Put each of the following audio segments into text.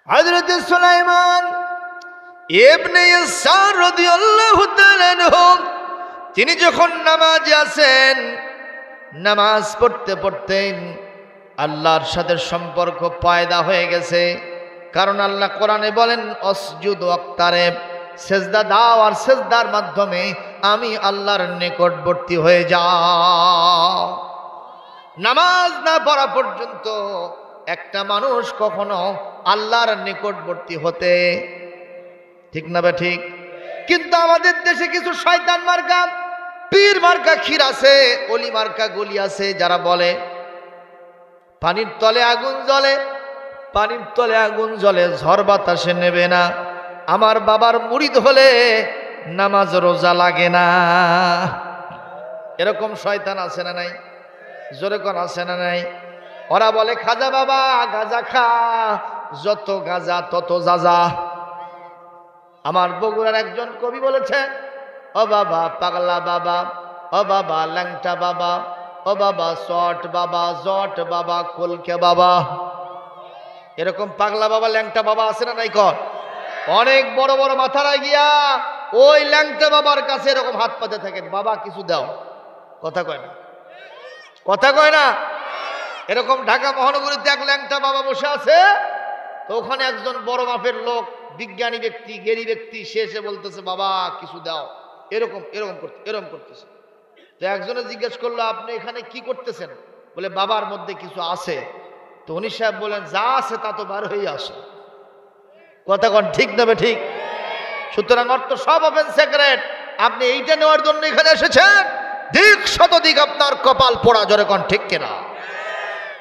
হযরত সুলাইমান ইবনে ইয়াসার রাদিয়াল্লাহু তাআলা আনহু তিনি যখন নামাজে আছেন, নামাজ পড়তে পড়তেন আল্লাহর সাথে সম্পর্ক পয়দা হয়ে গেছে। কারণ আল্লাহ কোরআনে বলেন অসজুদ ওয়াক্তারেব, সেজদা দাও আর সেজদার মাধ্যমে আমি আল্লাহর নিকটবর্তী হয়ে যাও। নামাজ না পড়া পর্যন্ত একটা মানুষ কখনো আল্লাহর নিকটবর্তী হতে ঠিক না বে ঠিক। কিন্তু আমাদের দেশে কিছু শয়তান মার্কা পীর মার্কা ক্ষীর আছে, অলি মার্কা গলি আছে, যারা বলে পানির তলে আগুন জ্বলে, পানির তলে আগুন জ্বলে, ঝড় বাতাসে নেবে না। আমার বাবার মুরিদ হলে নামাজ রোজা লাগে না। এরকম শয়তান আছে না নাই? জোরে কোন আছে না নাই? ওরা বলে খাজা বাবা গাজা খা, যত গাজা তত যাজা। আমার বগুড়ার একজন কবি বলেছে, ও বাবা পাগলা বাবা, ও বাবা ল্যাংটা বাবা, ও বাবা শট বাবা, জট বাবা, কলকে বাবা। এরকম পাগলা বাবা ল্যাংটা বাবা আছে না নাই? কর অনেক বড় বড় মাথারা গিয়া ওই ল্যাংটা বাবার কাছে এরকম হাত পাতে থাকেন, বাবা কিছু দাও। কথা কয় না, কথা কয় না। এরকম ঢাকা মহানগরীতে এক ল্যাংটা বাবা বসে আছে, তো ওখানে একজন বড় মাপের লোক, বিজ্ঞানী ব্যক্তি, জ্ঞানী ব্যক্তি, সে এসে বলতেছে বাবা কিছু দাও। এরকম এরকম এরকম করতেছে। তো একজনে জিজ্ঞেস করলো আপনি এখানে কি করতেছেন? বলে বাবার মধ্যে কিছু আছে। তো উনি সাহেব বলেন যা আছে তা তো বার হয়ে আসে। কথা কন ঠিক নেবে ঠিক। সুতরাং অর্থ সব ওপেন সিক্রেট। আপনি এইটা নেওয়ার জন্য এখানে এসেছেন, দিক শতদিক আপনার কপাল পোড়া। জোরে কন ঠিক কিনা?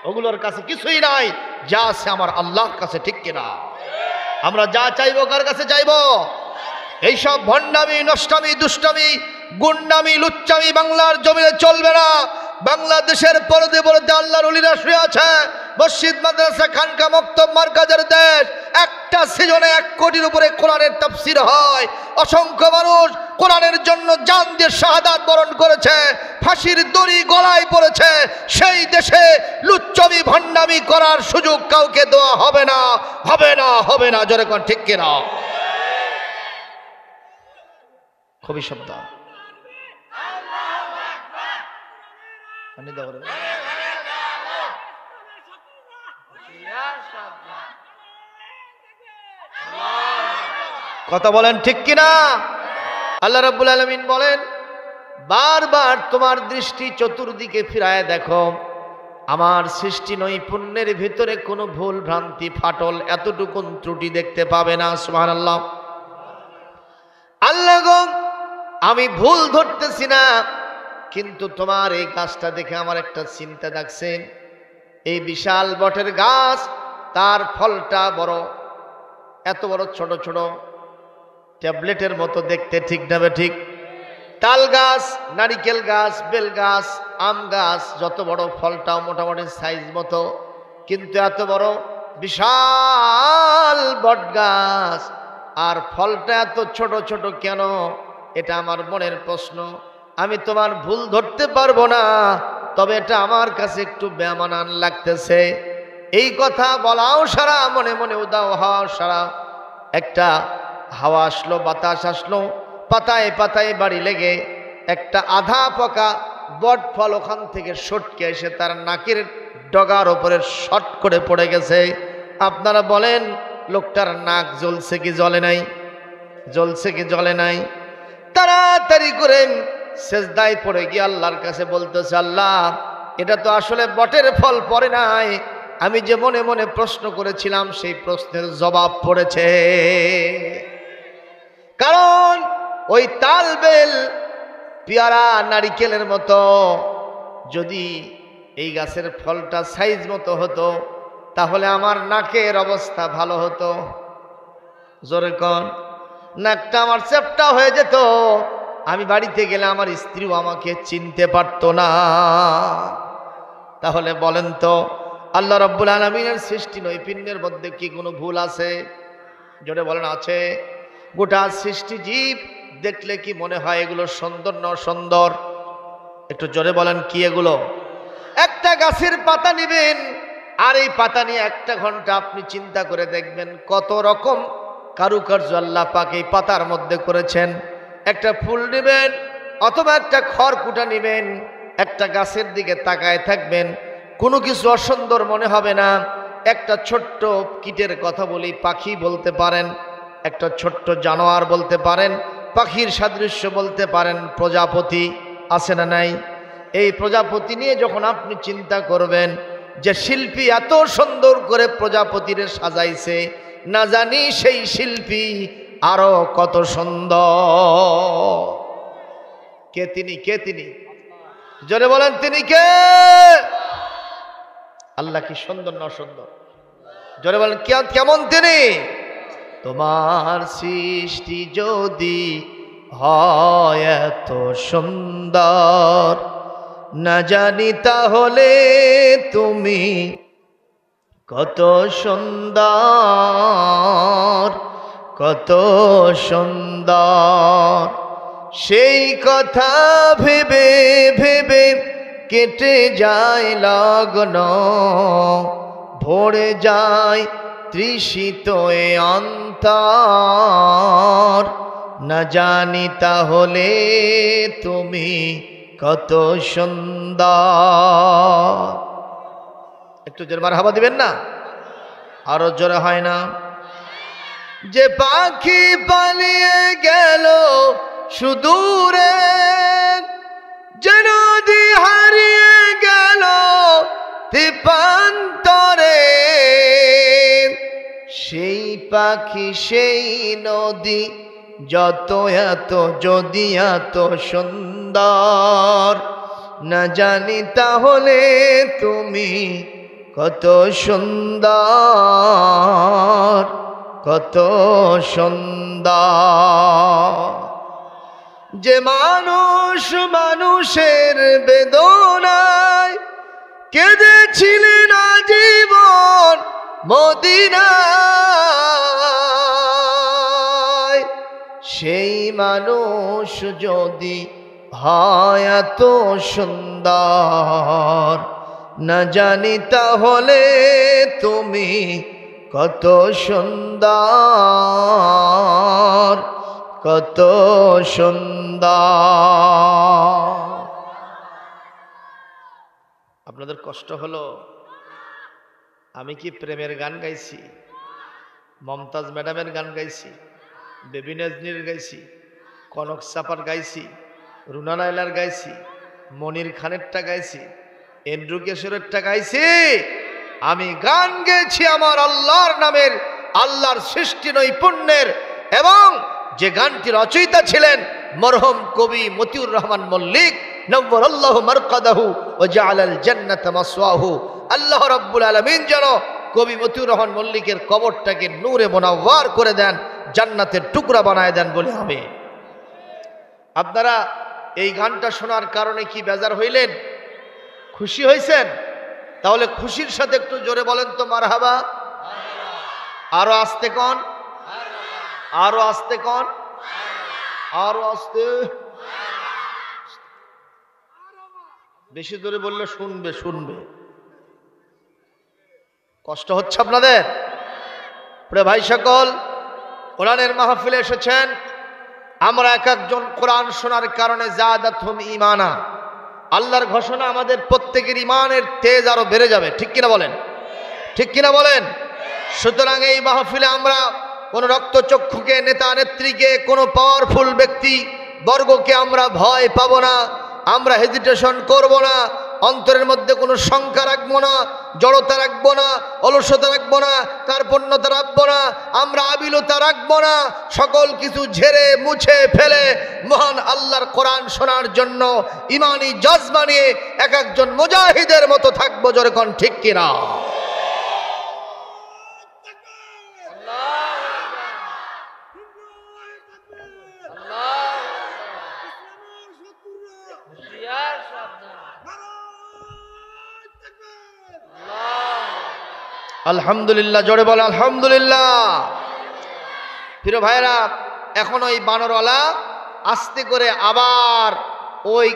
ওগুলোর কাছে কিছুই নাই, যা আছে আমার আল্লাহর কাছে, ঠিক কিনা? আমরা যা চাইবো কার কাছে চাইবো? এইসব ভণ্ডামি, নষ্টামি, দুষ্টামি, গুন্ডামি, লুচ্চামি বাংলার জমিনে চলবে না। বাংলাদেশের পরদে পরদে আল্লাহর ওলিরা শুয়ে আছে। মসজিদ, মাদ্রাসা, খানকা, মক্তব, মার্কাজের দেশ। একটা সিজনে 1 কোটির উপরে কোরআনের তাফসীর হয়। অসংখ্য মানুষ কোরআনের জন্য জান দিয়ে শাহাদাত বরণ করেছে, ফাঁসির দড়ি গলায় পড়েছে। সেই দেশে লুচ্চামি ভণ্ডামি করার সুযোগ কাউকে দেওয়া হবে না, হবে না, হবে না। জোরে কোন ঠিক কিনা? খুবই শব্দ কথা বলেন ঠিক কিনা? আল্লাহ রাব্বুল আলামিন বলেন বারবার তোমার দৃষ্টি চতুর্দিকে ফিরায় দেখো, আমার সৃষ্টি নৈপুণ্যের ভিতরে কোনো ভুল ভ্রান্তি, ফাটল, এতটুকু ত্রুটি দেখতে পাবে না। সুবহানাল্লাহ। আল্লাহ গো আমি ভুল ধরতেছি না, কিন্তু তোমার এই গাছটা দেখে আমার একটা চিন্তা জাগছে। এই বিশাল বটের গাছ, তার ফলটা বড়, এত বড় ছোট ছোট ট্যাবলেটের মতো দেখতে, ঠিক না ঠিক? তাল গাছ, নারিকেল গাছ, বেল গাছ, আম গাছ, যত বড় ফলটাও মোটামুটি সাইজ মতো, কিন্তু এত বড় বিশাল বট গাছ আর ফলটা এত ছোট ছোট কেন? এটা আমার মনের প্রশ্ন। আমি তোমার ভুল ধরতে পারবো না, তবে এটা আমার কাছে একটু বেমানান লাগতেছে। এই কথা বলাও সারা, মনে মনে উদাও হওয়া সারা। একটা হাওয়া আসলো, বাতাস আসলো, পাতায় পাতায় বাড়ি লেগে একটা আধা পাকা বট ফল ওখান থেকে সটকে এসে তার নাকের ডগার ওপরে শট করে পড়ে গেছে। আপনারা বলেন লোকটার নাক জ্বলছে কি জ্বলে নাই? জ্বলছে কি জ্বলে নাই? তাড়াতাড়ি করে সেজদায় পড়ে গিয়ে আল্লাহর কাছে বলতেছে, আল্লাহ এটা তো আসলে বটের ফল পড়ে নাই, আমি যে মনে মনে প্রশ্ন করেছিলাম সেই প্রশ্নের জবাব পড়েছে। কারণ ওই তাল, বেল, পেয়ারা, নারিকেলের মতো যদি এই গাছের ফলটা সাইজ মতো হতো, তাহলে আমার নাকের অবস্থা ভালো হতো। জোরে কন, নাকটা আমার চ্যাপ্টা হয়ে যেত, আমি বাড়িতে গেলে আমার স্ত্রীও আমাকে চিনতে পারতো না। তাহলে বলেন তো আল্লাহ রাব্বুল আলামিনের সৃষ্টি নৈপুণ্যের মধ্যে কি কোনো ভুল আছে? জোরে বলেন আছে। গোটা সৃষ্টি জীব দেখলে কি মনে হয় এগুলো সুন্দর না সুন্দর? একটু জোরে বলেন কি এগুলো? একটা গাছের পাতা নেবেন, আর এই পাতা নিয়ে 1 ঘন্টা আপনি চিন্তা করে দেখবেন কত রকম কারুকার্য আল্লাহ পাক এই পাতার মধ্যে করেছেন। একটা ফুল নেবেন অথবা একটা খড়কুটা নেবেন, একটা গাছের দিকে তাকায় থাকবেন, কোনো কিছু অসুন্দর মনে হবে না। একটা ছোট্ট কীটের কথা বলি, পাখি বলতে পারেন, একটা ছোট্ট জানোয়ার বলতে পারেন, পাখির সাদৃশ্য বলতে পারেন, প্রজাপতি আছে না নাই? এই প্রজাপতি নিয়ে যখন আপনি চিন্তা করবেন যে শিল্পী এত সুন্দর করে প্রজাপতিরে সাজাইছে, না জানি সেই শিল্পী আরো কত সুন্দর। কে তিনি? কে তিনি? জোরে বলেন তিনি কে? আল্লাহ কি সুন্দর না সুন্দর? জোরে বলেন কেমন তিনি? তোমার সৃষ্টি যদি হয় এত সুন্দর, না জানি তাহলে তুমি কত সুন্দর, কত সুন্দর। সেই কথা ভেবে ভেবে কেটে যায় লগন, ভরে যায় তৃষিত এ অন্তর, না জানি তাহলে তুমি কত সুন্দর। একটু জোরে মারহাবা দিবেন না? আরো জোরে হয় না? যে পাখি পালিয়ে গেল সুদূরে, যে নদী হারিয়ে গেল দ্বীপান্তরে, সেই পাখি সেই নদী যত এত যদি এত সুন্দর, না জানি তাহলে তুমি কত সুন্দর, কত সুন্দর। যে মানুষ মানুষের বেদনায় কেঁদেছিলেন আজীবন মদিনায়, সেই মানুষ যদি হয় এত সুন্দর, না জানি তাহলে তুমি কত সুন্দর, কত সুন্দর। আপনাদের কষ্ট হলো? আমি কি প্রেমের গান গাইছি? মমতাজ ম্যাডামের গান গাইছি, বেবি নাজনীর গাইছি, কনক চাপার গাইছি, রুনা লায়লার গাইছি, মনির খানেরটা গাইছি, এন্ড্রু কিশোরেরটা গাইছি? আমি গান গেয়েছি আমার আল্লাহর নামের, আল্লাহর সৃষ্টি নৈপুণ্যের, এবং যে গানটি রচয়িতা ছিলেন মরহুম কবি মতিউর রহমান মল্লিক, নব্বরাল্লাহু মারকাদাহু ওয়া জাআলাল জান্নাতা মাসওয়াহু। আল্লাহ রাব্বুল আলামিন যেন কবি মতিউর রহমান মল্লিকের কবরটাকে নূরে মুনাওয়ার করে দেন, জান্নাতের টুকরা বানায় দেন বলে হবে। আপনারা এই গানটা শোনার কারণে কি বেজার হইলেন? খুশি হয়েছেন? তাহলে খুশির সাথে একটু জোরে বলেন তো মারহাবা। আরো আস্তে কন, আরো আস্তে কন, আরো আস্তে। বেশি জোরে বললে শুনবে শুনবে। কষ্ট হচ্ছে আপনাদের? প্রিয় ভাই সকল, কোরআনের মাহফিলে এসেছেন, আমরা এক একজন কোরআন শোনার কারণে জাদাতহুম ঈমানা, আল্লাহর ঘোষণা আমাদের প্রত্যেকের ঈমানের তেজ আরো বেড়ে যাবে। ঠিক কিনা বলেন? ঠিক কিনা বলেন? সুতরাং এই মাহফিলে আমরা কোন রক্তচক্ষুকে, নেতা নেত্রীকে, কোন পাওয়ারফুল ব্যক্তি বর্গকে আমরা ভয় পাব না, আমরা হেজিটেশন করব না, অন্তরের মধ্যে কোনো শঙ্কা রাখবো না, জড়তা রাখবো না, অলসতা রাখবো না, কার্পণ্যতা রাখবো না, আমরা আবিলতা রাখবো না। সকল কিছু ঝেড়ে মুছে ফেলে মহান আল্লাহর কোরআন শোনার জন্য ইমানি জজবা নিয়ে এক একজন মুজাহিদের মতো থাকবো। যেরকম ঠিক কিনা? আলহামদুলিল্লাহ, জোরে বলে আলহামদুলিল্লাহ। প্রিয় ভাইরা, এখন ওই বানরওয়ালা আস্তে করে আবার ওই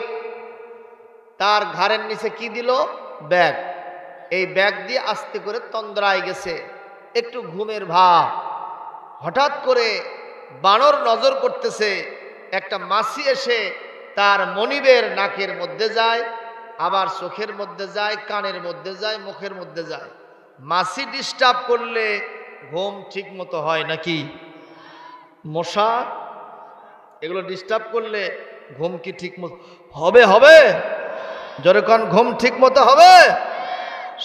তার ঘাড়ের নিচে কি দিল? ব্যাগ। এই ব্যাগ দিয়ে আস্তে করে তন্দ্রায় গেছে, একটু ঘুমের ভাব। হঠাৎ করে বানর নজর করতেছে, একটা মাছি এসে তার মনিবের নাকের মধ্যে যায়, আবার চোখের মধ্যে যায়, কানের মধ্যে যায়, মুখের মধ্যে যায়। মাছি ডিস্টার্ব করলে ঘুম ঠিক মতো হয় নাকি? মশা এগুলো ডিস্টার্ব করলে ঘুম কি ঠিক মতো হবে? হবে যখন ঘুম ঠিক মতো হবে।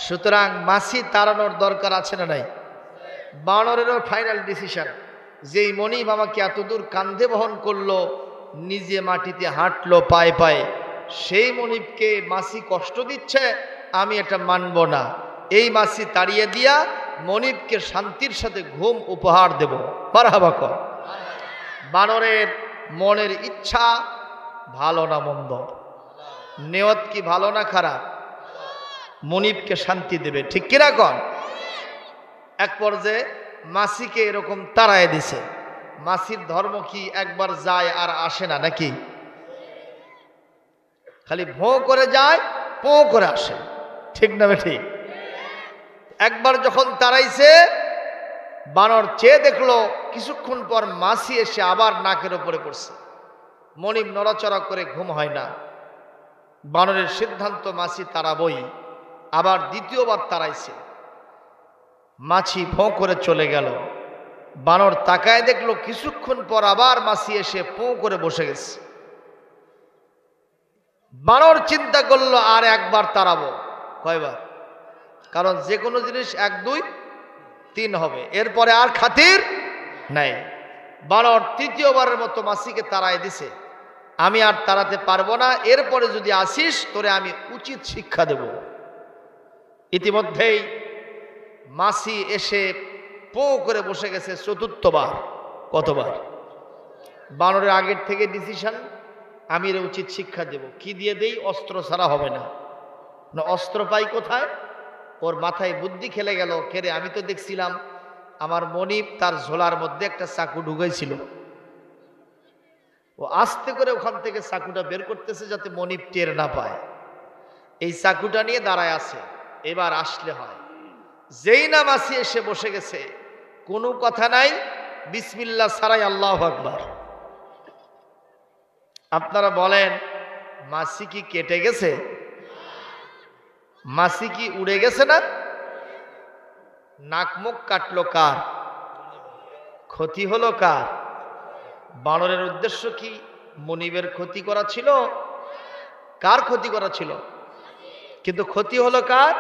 সুতরাং মাছি তাড়ানোর দরকার আছে না নাই? বানরেরও ফাইনাল ডিসিশন, যেই মনিব আমাকে এতদূর কান্ধে বহন করলো, নিজে মাটিতে হাঁটলো পায়ে পায়ে, সেই মনিবকে মাছি কষ্ট দিচ্ছে, আমি এটা মানব না। এই মাছি তাড়িয়ে দিয়া মনিবকে শান্তির সাথে ঘুম উপহার দেব। মারহাবা কর। বানরের মনের ইচ্ছা ভালো না মন্দ? নিয়ত কি ভালো না খারাপ? মনিবকে শান্তি দেবে, ঠিক কিনা কন? এক পর্যায়ে মাছিকে এরকম তাড়ায় দিছে। মাছির ধর্ম কি একবার যায় আর আসে না নাকি? খালি ভোঁ করে যায়, পোঁ করে আসে, ঠিক না ঠিক? একবার যখন তাড়াইছে, বানর চেয়ে দেখলো, কিছুক্ষণ পর মাছি এসে আবার নাকের উপরে পড়ছে। মনিব নড়াচড়া করে, ঘুম হয় না। বানরের সিদ্ধান্ত মাছি তাড়াবই। আবার দ্বিতীয়বার তাড়াইছে, মাছি ভোঁ করে চলে গেল। বানর তাকায় দেখলো, কিছুক্ষণ পর আবার মাছি এসে পোঁ করে বসে গেছে। বানর চিন্তা করলো, আর একবার তাড়াবো। কয়বার? কারণ যে কোনো জিনিস 1 2 3 হবে, এরপরে আর খাতির নাই। বানর তৃতীয়বারের মতো মাছিকে তাড়ায় দিছে, আমি আর তাড়াতে পারবো না, এরপরে যদি আসিস তোরে আমি উচিত শিক্ষা দেব। ইতিমধ্যেই মাছি এসে পোঁ করে বসে গেছে চতুর্থবার। কতবার? বানরের আগের থেকে ডিসিশন, আমি এর উচিত শিক্ষা দেব। কি দিয়ে দেই? অস্ত্র ছাড়া হবে না। না, অস্ত্র পাই কোথায়? ওর মাথায় বুদ্ধি খেলে গেল, কেরে আমি তো দেখছিলাম আমার মনিব তার ঝোলার মধ্যে একটা চাকু ঢুকাইছিল। ও আস্তে করে ওখান থেকে চাকুটা বের করতেছে যাতে মনিব টের না পায়। এই চাকুটা নিয়ে দাঁড়ায় আছে, এবার আসলে হয়। যেই না মাছি এসে বসে গেছে, কোনো কথা নাই, বিসমিল্লাহ ছাড়াই আল্লাহু আকবার। আপনারা বলেন, মাছি কি কেটে গেছে? মাছি কি উড়ে গেছে? না, নাক মুখ কাটলো কার? ক্ষতি হলো কার? বানরের উদ্দেশ্য কি? মনিবের ক্ষতি করা ছিল। কার ক্ষতি করা ছিল? কিন্তু ক্ষতি হলো কার?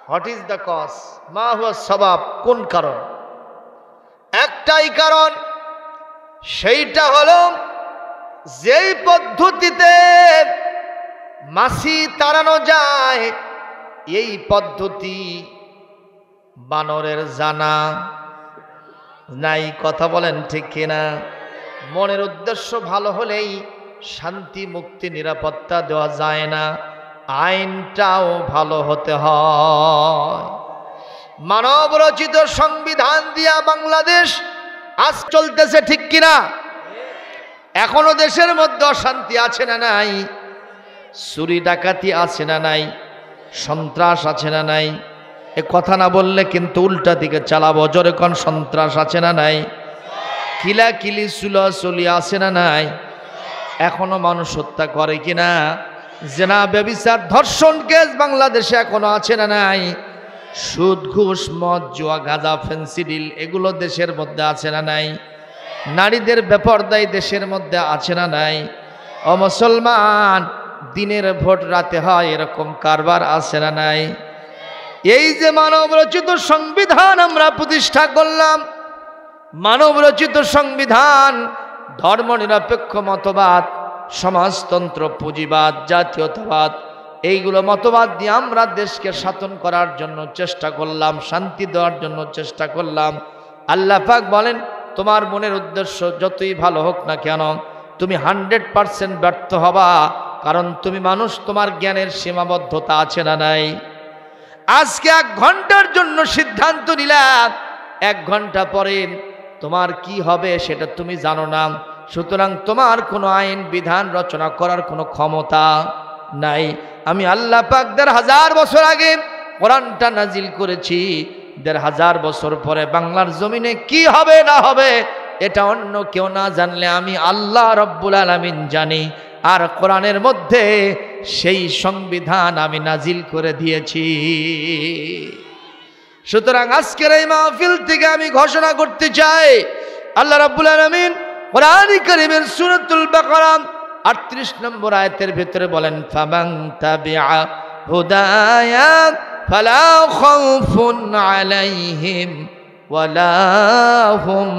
What is the cause? মা হুয়া সবাব? কোন কারণ? একটাই কারণ, সেইটা হলো যেই পদ্ধতিতে মাছি তাড়ানো যায়, এই পদ্ধতি বানরের জানা নাই। কথা বলেন ঠিক কিনা? মনের উদ্দেশ্য ভালো হলেই শান্তি, মুক্তি, নিরাপত্তা দেওয়া যায় না, আইনটাও ভালো হতে হয়। মানব রচিত সংবিধান দিয়া বাংলাদেশ আজ চলতেছে, ঠিক কিনা? এখনো দেশের মধ্যে অশান্তি আছে না নাই? চুরি ডাকাতি আছে না নাই? সন্ত্রাস আছে না নাই? এ কথা না বললে কিন্তু উল্টা দিকে চালাবো। জোরে কোন সন্ত্রাস আছে না নাই? কিলা কিলি চুলাচুলি আছে না নাই? এখনো মানুষ হত্যা করে কিনা? জেনা, ব্যভিচার, ধর্ষণ কেস বাংলাদেশে এখনো আছে না নাই? সুদ, ঘুষ, মদ, জুয়া, গাঁজা, ফেন্সিডিল এগুলো দেশের মধ্যে আছে না নাই? নারীদের বেপরদাই দেশের মধ্যে আছে না নাই? ও মুসলমান, দিনের ভোট রাতে হয় এরকম কারবার আছে না নাই? এই যে মানব রচিত সংবিধান আমরা প্রতিষ্ঠা করলাম, মানব রচিত সংবিধান ধর্ম নিরপেক্ষ মতবাদ, সমাজতন্ত্র, পুঁজিবাদ, জাতীয়তাবাদ, এইগুলো মতবাদ দিয়ে আমরা দেশকে শাসন করার জন্য চেষ্টা করলাম, শান্তি দেওয়ার জন্য চেষ্টা করলাম। আল্লাহ পাক বলেন, তোমার মনের উদ্দেশ্য যতই ভালো হোক না কেন, তুমি 100% ব্যর্থ হবা। কারণ তুমি মানুষ, তোমার জ্ঞানের সীমাবদ্ধতা আছে না নাই? আজকে 1 ঘন্টার জন্য সিদ্ধান্ত নিলাম, 1 ঘন্টা পরে তোমার কি হবে সেটা তুমি জানো না। সুতরাং তোমার কোনো আইন বিধান রচনা করার কোনো ক্ষমতা নাই। আমি আল্লাহ পাক 1000 বছর আগে কোরআনটা নাজিল করেছি। ১৫০০ বছর পরে বাংলার জমিনে কি হবে না হবে এটা অন্য কেউ না জানলে আমি আল্লাহ রব্বুল আলামিন জানি। আর কোরআনের মধ্যে সেই সংবিধান আমি নাজিল করে দিয়েছি। সুতরাং আজকের এই মাহফিল থেকে আমি ঘোষণা করতে চাই, আল্লাহ রাব্বুল আলামিন কোরআন কারীমের সূরাতুল বাকারা ৩৮ নম্বর আয়াতের ভিতরে বলেন, ফামান তাবিআ হুদায়া ফালা খাউফুন আলাইহিম ওয়ালা হুম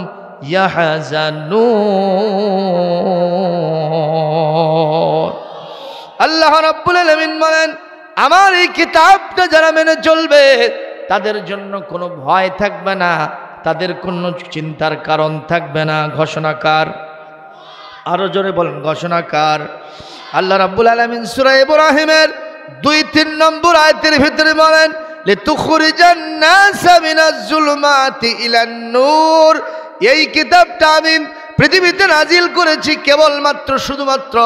ইয়াহজানুন। আল্লাহ রাব্বুল আলামিন বলেন, আমার এই কিতাবটা যারা মেনে চলবে তাদের জন্য কোনো ভয় থাকবে না, তাদের কোনো চিন্তার কারণ থাকবে না। ঘোষণাকার, আরো জোরে বলেন ঘোষণাকার। আল্লাহ রাব্বুল আলামিন সূরা ইব্রাহিমের ২-৩ নম্বর আয়াতের ভিতরে বলেন, লিতুখরিজান নাসা মিনাজ জুলুমাতি ইলান নূর। এই কিতাবটা আমি পৃথিবীতে নাজিল করেছি কেবলমাত্র শুধুমাত্র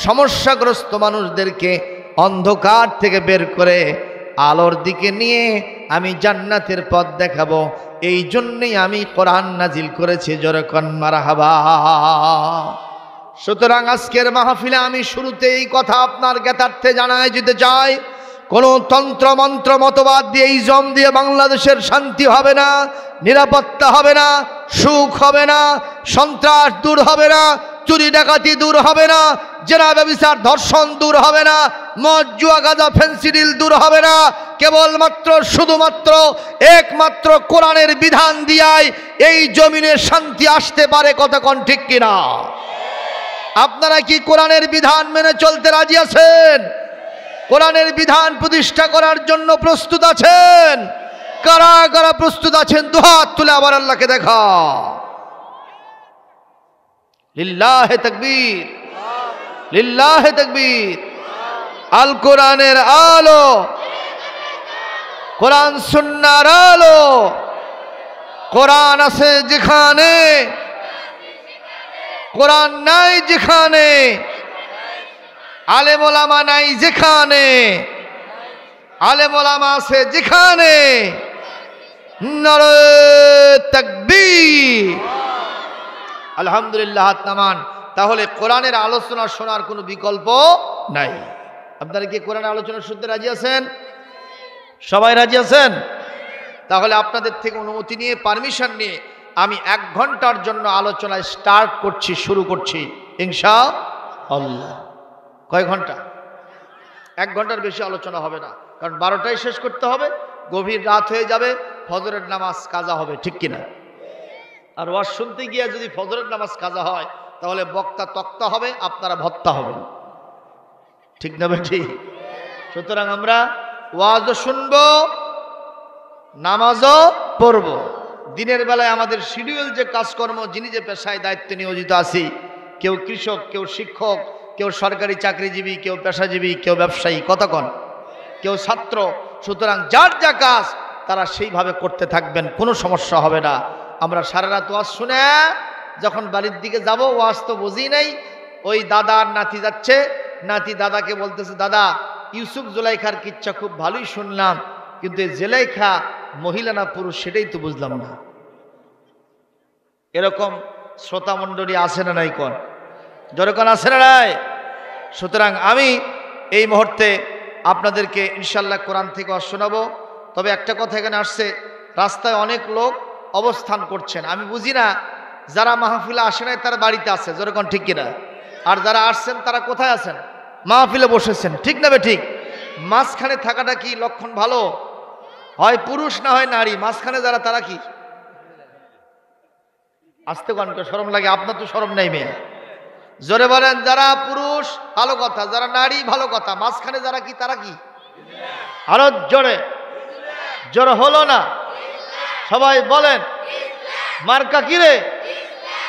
সমস্যাগ্রস্ত মানুষদেরকে অন্ধকার থেকে বের করে আলোর দিকে নিয়ে আমি জান্নাতের পথ দেখাবো। এই জন্যই আমি কোরআন নাজিল করেছি। জোরে কোন মারহাবা। সুতরাং আজকের মাহফিলে আমি শুরুতে এই কথা আপনার জ্ঞাতার্থে জানাই যেতে চাই, কোনো তন্ত্র মন্ত্র মতবাদ দিয়ে এই জম দিয়ে বাংলাদেশের শান্তি হবে না, নিরাপত্তা হবে না, সুখ হবে না, সন্ত্রাস দূর হবে না, চুরি ডাকাতি দূর হবে না, জেনা ব্যভিচার ধর্ষণ দূর হবে না, মদ জুয়া গাঁজা ফেন্সিডিল দূর হবে না। কেবলমাত্র শুধুমাত্র একমাত্র কোরআনের বিধান দিয়াই এই জমিনে শান্তি আসতে পারে। কতক্ষণ ঠিক কিনা? আপনারা কি কোরআনের বিধান মেনে চলতে রাজি আছেন? কোরআনের বিধান প্রতিষ্ঠা করার জন্য প্রস্তুত আছেন? কারা কারা প্রস্তুত আছেন দুহাত তুলে আবার আল্লাহকে দেখা। লিল্লাহে তাকবীর, লিল্লাহে তাকবীর। আল কোরআনের আলো, কোরআন সুন্নাহর আলো। কোরআন আছে যেখানে, কোরআন নাই যেখানে, আলেম ওলামা নাই যেখানে, আলেম ওলামা আছে যেখানে, নারে তাকবীর। আলহামদুলিল্লাহ, হাত নামান। তাহলে কোরআনের আলোচনা শোনার কোনো বিকল্প নাই। আপনারা কি কোরআনের আলোচনা শুনতে রাজি আছেন? সবাই রাজি আছেন? তাহলে আপনাদের থেকে অনুমতি নিয়ে, পারমিশন নিয়ে আমি ১ ঘন্টার জন্য আলোচনা স্টার্ট করছি, শুরু করছি ইনশাআল্লাহ। কয় ঘন্টা? ১ ঘন্টার বেশি আলোচনা হবে না, কারণ ১২টায় শেষ করতে হবে, গভীর রাত হয়ে যাবে, ফজরের নামাজ কাজা হবে, ঠিক কিনা? আর ওয়াজ শুনতে গিয়ে যদি ফজরের নামাজ কাজা হয় তাহলে বক্তা তক্তা হবে, আপনারা ভত্তা হবেন, ঠিক না বেঠি? সুতরাং আমরা ওয়াজও শুনবো, নামাজও পড়বো। দিনের বেলায় আমাদের শিডিউল যে কাজকর্ম, যিনি যে পেশায় দায়িত্বে নিয়োজিত আছি, কেউ কৃষক, কেউ শিক্ষক, কেউ সরকারি চাকরিজীবী, কেউ পেশাজীবী, কেউ ব্যবসায়ী, কতক্ষণ, কেউ ছাত্র। সুতরাং যার যা কাজ তারা সেইভাবে করতে থাকবেন, কোনো সমস্যা হবে না। আমরা সারা রাত ওয়াজ শুনে যখন বাড়ির দিকে যাব, ওয়াজ তো বুঝি নাই, ওই দাদা আর নাতি যাচ্ছে, নাতি দাদাকে বলতেছে, দাদা ইউসুফ জুলাইখার কিচ্ছা খুব ভালোই শুনলাম, কিন্তু এই জুলাইখা মহিলা না পুরুষ সেটাই তো বুঝলাম না। এরকম শ্রোতা মণ্ডলী আছে না নাই? কোন যখন আছে না নাই? সুতরাং আমি এই মুহূর্তে আপনাদেরকে ইনশাল্লাহ কোরআন থেকে শোনাবো। তবে একটা কথা এখানে আসছে, রাস্তায় অনেক লোক অবস্থান করছেন, আমি বুঝি না যারা মাহফিলে আসে নাই তারা বাড়িতে আছে, যেরকম ঠিক কিনা? আর যারা আসছেন তারা কোথায় আছেন? মাহফিলে বসেছেন, ঠিক না বে ঠিক? মাঝখানে থাকাটা কি লক্ষণ ভালো? হয় পুরুষ না হয় নারী, মাঝখানে যারা তারা কি? আসতে কনকে শরম লাগে, আপনার তো শরম নাই মেয়ে। জোরে বলেন, যারা পুরুষ ভালো কথা, যারা নারী ভালো কথা, মাঝখানে যারা কি তারা কি? আরো জোরে, জোরে হলো না? সবাই বলেন মার্কা কি রে?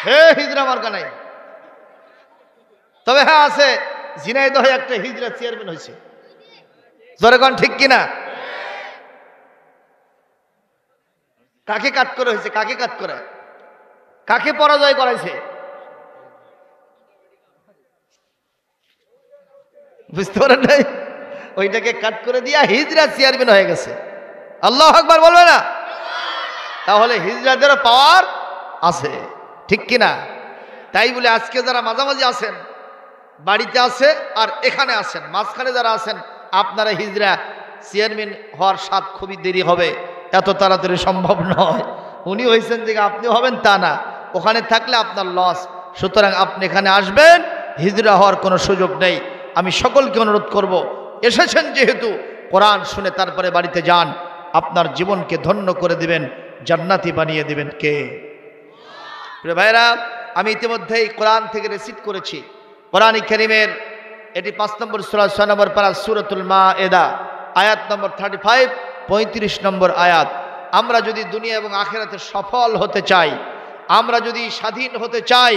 হে হিজরা মার্কা নাই, তবে হ্যাঁ আছে, ঝিনাইদহে একটা হিজরা চেয়ারম্যান হয়েছে, জোরে কোন ঠিক কিনা? কাকে কাট করে হয়েছে? কাকে কাট করে? কাকে পরাজয় করাইছে? বুঝতে পারেন নাই? ওইটাকে কাট করে দিয়া হিজরা চেয়ারম্যান হয়ে গেছে। আল্লাহু আকবার বলবে না? তাহলে হিজরাদেরও পাওয়ার আছে, ঠিক কিনা? তাই বলে আজকে যারা মাঝামাঝি আছেন, বাড়িতে আছে আর এখানে আছেন, মাঝখানে যারা আছেন, আপনারা হিজরা চেয়ারম্যান হওয়ার স্বাদ খুবই দেরি হবে, এত তাড়াতাড়ি সম্ভব নয়। উনি হয়েছেন যে আপনি হবেন তা না, ওখানে থাকলে আপনার লস। সুতরাং আপনি এখানে আসবেন, হিজরা হওয়ার কোনো সুযোগ নেই। আমি সকলকে অনুরোধ করব, এসেছেন যেহেতু কোরআন শুনে তারপরে বাড়িতে যান, আপনার জীবনকে ধন্য করে দিবেন, জান্নাতি বানিয়ে দিবেন কে? প্রিয় ভাইরা, আমি ইতিমধ্যেই কোরআন থেকে রিসিট করেছি। কোরআন কারীমের এটি 5 নম্বর সূরা 6 নম্বর পারা সূরাতুল মায়েদা, আয়াত নম্বর 35, 35 নম্বর আয়াত। আমরা যদি দুনিয়া এবং আখিরাতে সফল হতে চাই, আমরা যদি স্বাধীন হতে চাই,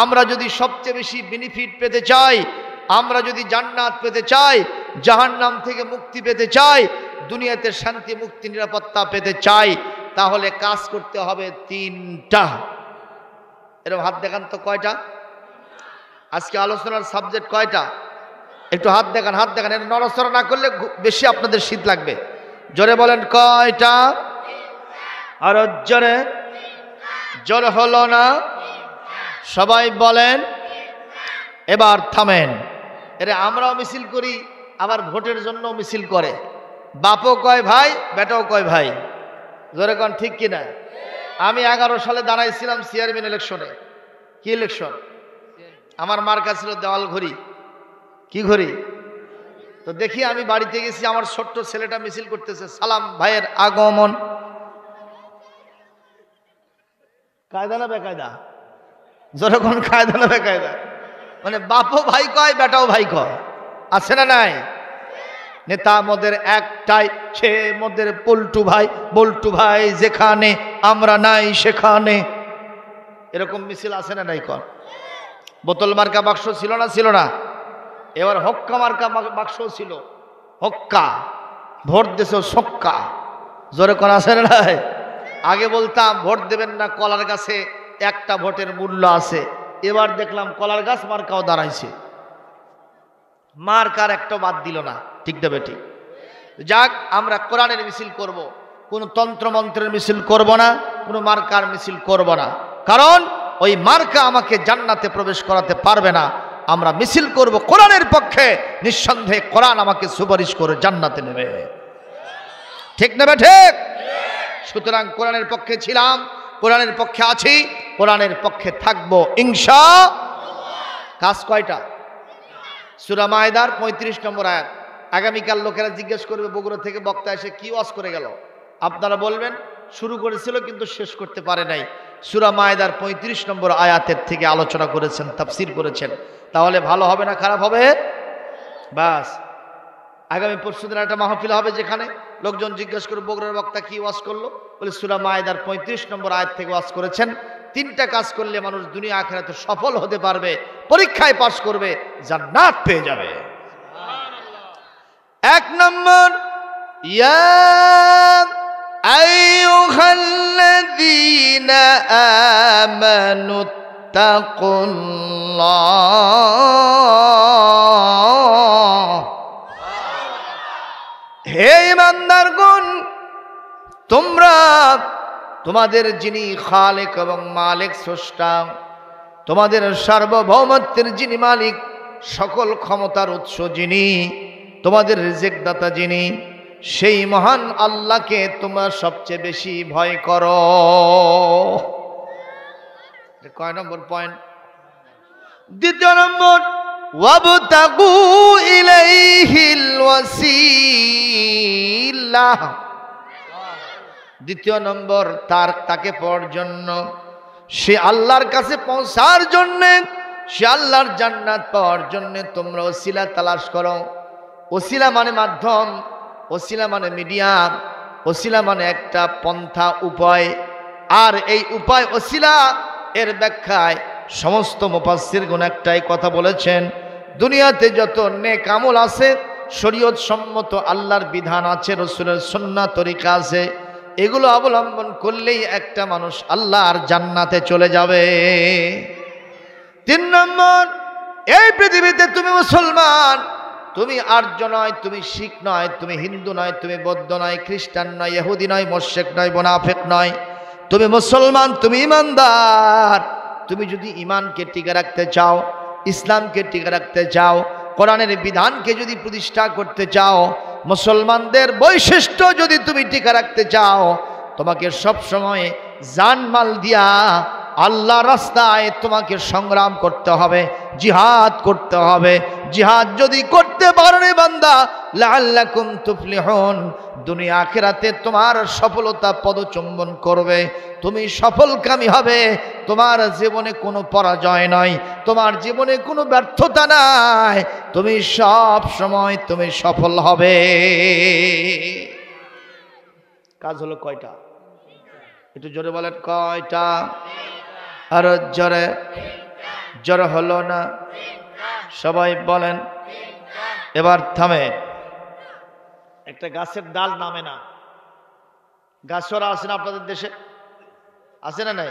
আমরা যদি সবচেয়ে বেশি বেনিফিট পেতে চাই, আমরা যদি জান্নাত পেতে চাই, জাহান্নাম থেকে মুক্তি পেতে চাই, দুনিয়াতে শান্তি, মুক্তি, নিরাপত্তা পেতে চাই, তাহলে কাজ করতে হবে 3টা। এরকম হাত দেখান তো কয়টা? আজকে আলোচনার সাবজেক্ট কয়টা? একটু হাত দেখান, হাত দেখান। এটা নড়াচড়া না করলে বেশি আপনাদের শীত লাগবে। জোরে বলেন কয়টা? আর জোরে, জোরে হলো না, সবাই বলেন। এবার থামেন। এরে আমরাও মিছিল করি, আবার ভোটের জন্য মিছিল করে। বাপও কয় ভাই, বেটাও কয় ভাই। জোরে কন ঠিক কিনা? আমি 11 সালে দাঁড়াইছিলাম চেয়ারম্যান ইলেকশনে। কি ইলেকশন? আমার মার্কা ছিল দেওয়াল ঘড়ি। কি ঘড়ি? তো দেখি আমি বাড়িতে গেছি, আমার ছোট্ট ছেলেটা মিছিল করতেছে, সালাম ভাইয়ের আগমন। কায়দা না বেকায়দা? যখন কায়দা না বেকায়দা, মানে বাপও ভাই কয়, বেটাও ভাই কয়, আছে না নাই? নেতা মোদের একটাই, সে মোদের পল্টু ভাই, বল্টু ভাই যেখানে, আমরা নাই সেখানে। এরকম মিছিল আছে না নাই? কর। বোতল মার্কা বাক্স ছিল না? ছিল না? এবার হক্কা মার্কা বাক্স ছিল। হক্কা ভোট দেশ সক্কা। জোরে কোন আছে না নাই? আগে বলতাম ভোট দেবেন না, কলার গাছে একটা ভোটের মূল্য আছে। এবার দেখলাম কলার গাছ মার্কাও দাঁড়াইছে, মার্কার একটা বাদ দিল না। ঠিক দেবে ঠিক? যাক, আমরা কোরআনের মিছিল করব, কোনো তন্ত্রমন্ত্রের মিছিল করব না, কোনো মার্কার মিছিল করব না। কারণ ওই মার্কা আমাকে জান্নাতে প্রবেশ করাতে পারবে না। আমরা মিছিল করব কোরআনের পক্ষে, নিঃসন্দেহে কোরআন আমাকে সুপারিশ করে জান্নাতে নেবে। ঠিক নেবে ঠিক? সুতরাং কোরআনের পক্ষে ছিলাম, কোরআনের পক্ষে আছি, কোরআনের পক্ষে থাকবো ইনশাআল্লাহ। কাজ কয়টা? সূরা মায়েদার 35 নম্বর আয়াত। আগামীকাল লোকেরা জিজ্ঞেস করবে বগুড়া থেকে বক্তা এসে কি ওয়াজ করে গেল, আপনারা বলবেন শুরু করেছিল কিন্তু শেষ করতে পারে নাই। সূরা মায়েদার 35 নম্বর আয়াতের থেকে আলোচনা করেছেন, তাফসীর করেছেন। তাহলে ভালো হবে না খারাপ হবে? বাস, আগামী পরশুদিন একটা মাহফিল হবে যেখানে লোকজন জিজ্ঞেস করবে বগুড়ার বক্তা কি ওয়াজ করলো, বলে সূরা মায়েদার 35 নম্বর আয়াত থেকে ওয়াজ করেছেন। 3টা কাজ করলে মানুষ দুনিয়া আখিরাতে সফল হতে পারবে, পরীক্ষায় পাস করবে, জান্নাত পেয়ে যাবে। 1 নম্বর, ইয়া আইয়ুহাল্লাযীনা আমানুত্তাকুল্লাহ। হে ঈমানদারগণ, তোমরা তোমাদের যিনি খালেক এবং মালিক, স্রষ্টা, তোমাদের সার্বভৌমত্বের যিনি মালিক, সকল ক্ষমতার উৎস যিনি, তোমাদের রিজিক দাতা যিনি, সেই মহান আল্লাহকে তোমরা সবচেয়ে বেশি ভয় করো। কয় নম্বর পয়েন্ট? 2 নম্বর, ওয়াবতাগু ইলাইহিল ওয়াসিলাহ। 2 নম্বর, তাকে পাওয়ার জন্য, সে আল্লাহর কাছে পৌঁছার জন্য, সে আল্লাহর জান্নাত পাওয়ার জন্য তোমরা ওসিলা তালাশ করো। ওসিলা মানে মাধ্যম, ওসিলা মানে মিডিয়াম, ওসিলা মানে একটা পন্থা, উপায়। আর এই উপায় ওসিলা এর ব্যাখ্যায় সমস্ত মুফাসসিরগণ একটাই কথা বলেছেন, দুনিয়াতে যত নেক আমল আছে, শরীয়ত সম্মত আল্লাহর বিধান আছে, রাসূলের সুন্নাহ তরিকা আছে, এগুলো অবলম্বন করলেই একটা মানুষ আল্লাহর জান্নাতে চলে যাবে। 3 নম্বর, এই পৃথিবীতে তুমি মুসলমান, তুমি আর্য নয়, তুমি শিখ নয়, তুমি হিন্দু নয়, তুমি বৌদ্ধ নয়, খ্রিস্টান নয়, ইহুদি নয়, মুশরিক নয়, মুনাফিক নয়, তুমি মুসলমান, তুমি ইমানদার। তুমি যদি ইমানকে টিকে রাখতে চাও, ইসলামকে টিকে রাখতে চাও, কোরআনের বিধানকে যদি প্রতিষ্ঠা করতে চাও, মুসলমানদের বৈশিষ্ট্য যদি তুমি টিকে রাখতে চাও, তোমাকে সব সময় জানমাল দিয়া আল্লাহ রাস্তায় তোমাকে সংগ্রাম করতে হবে, জিহাদ করতে হবে। জিহাদ যদি করতে পারো রে বান্দা, লাআল্লাকুম তুফলিহুন, দুনিয়া আখিরাতে তোমার সফলতা পদচুম্বন করবে, তুমি সফলকামী হবে। তোমার জীবনে কোনো পরাজয় নয়, তোমার জীবনে কোনো ব্যর্থতা নাই, তুমি সব সময় তুমি সফল হবে। কাজ হলো কয়টা? একটু জোরে বলেন, কয়টা? আর জোরে জোরে হলো না, সবাই বলেন। এবার থামে। একটা গাছের ডাল নামে না। গাছরা আছে না আপনাদের দেশে? আছে না নাই?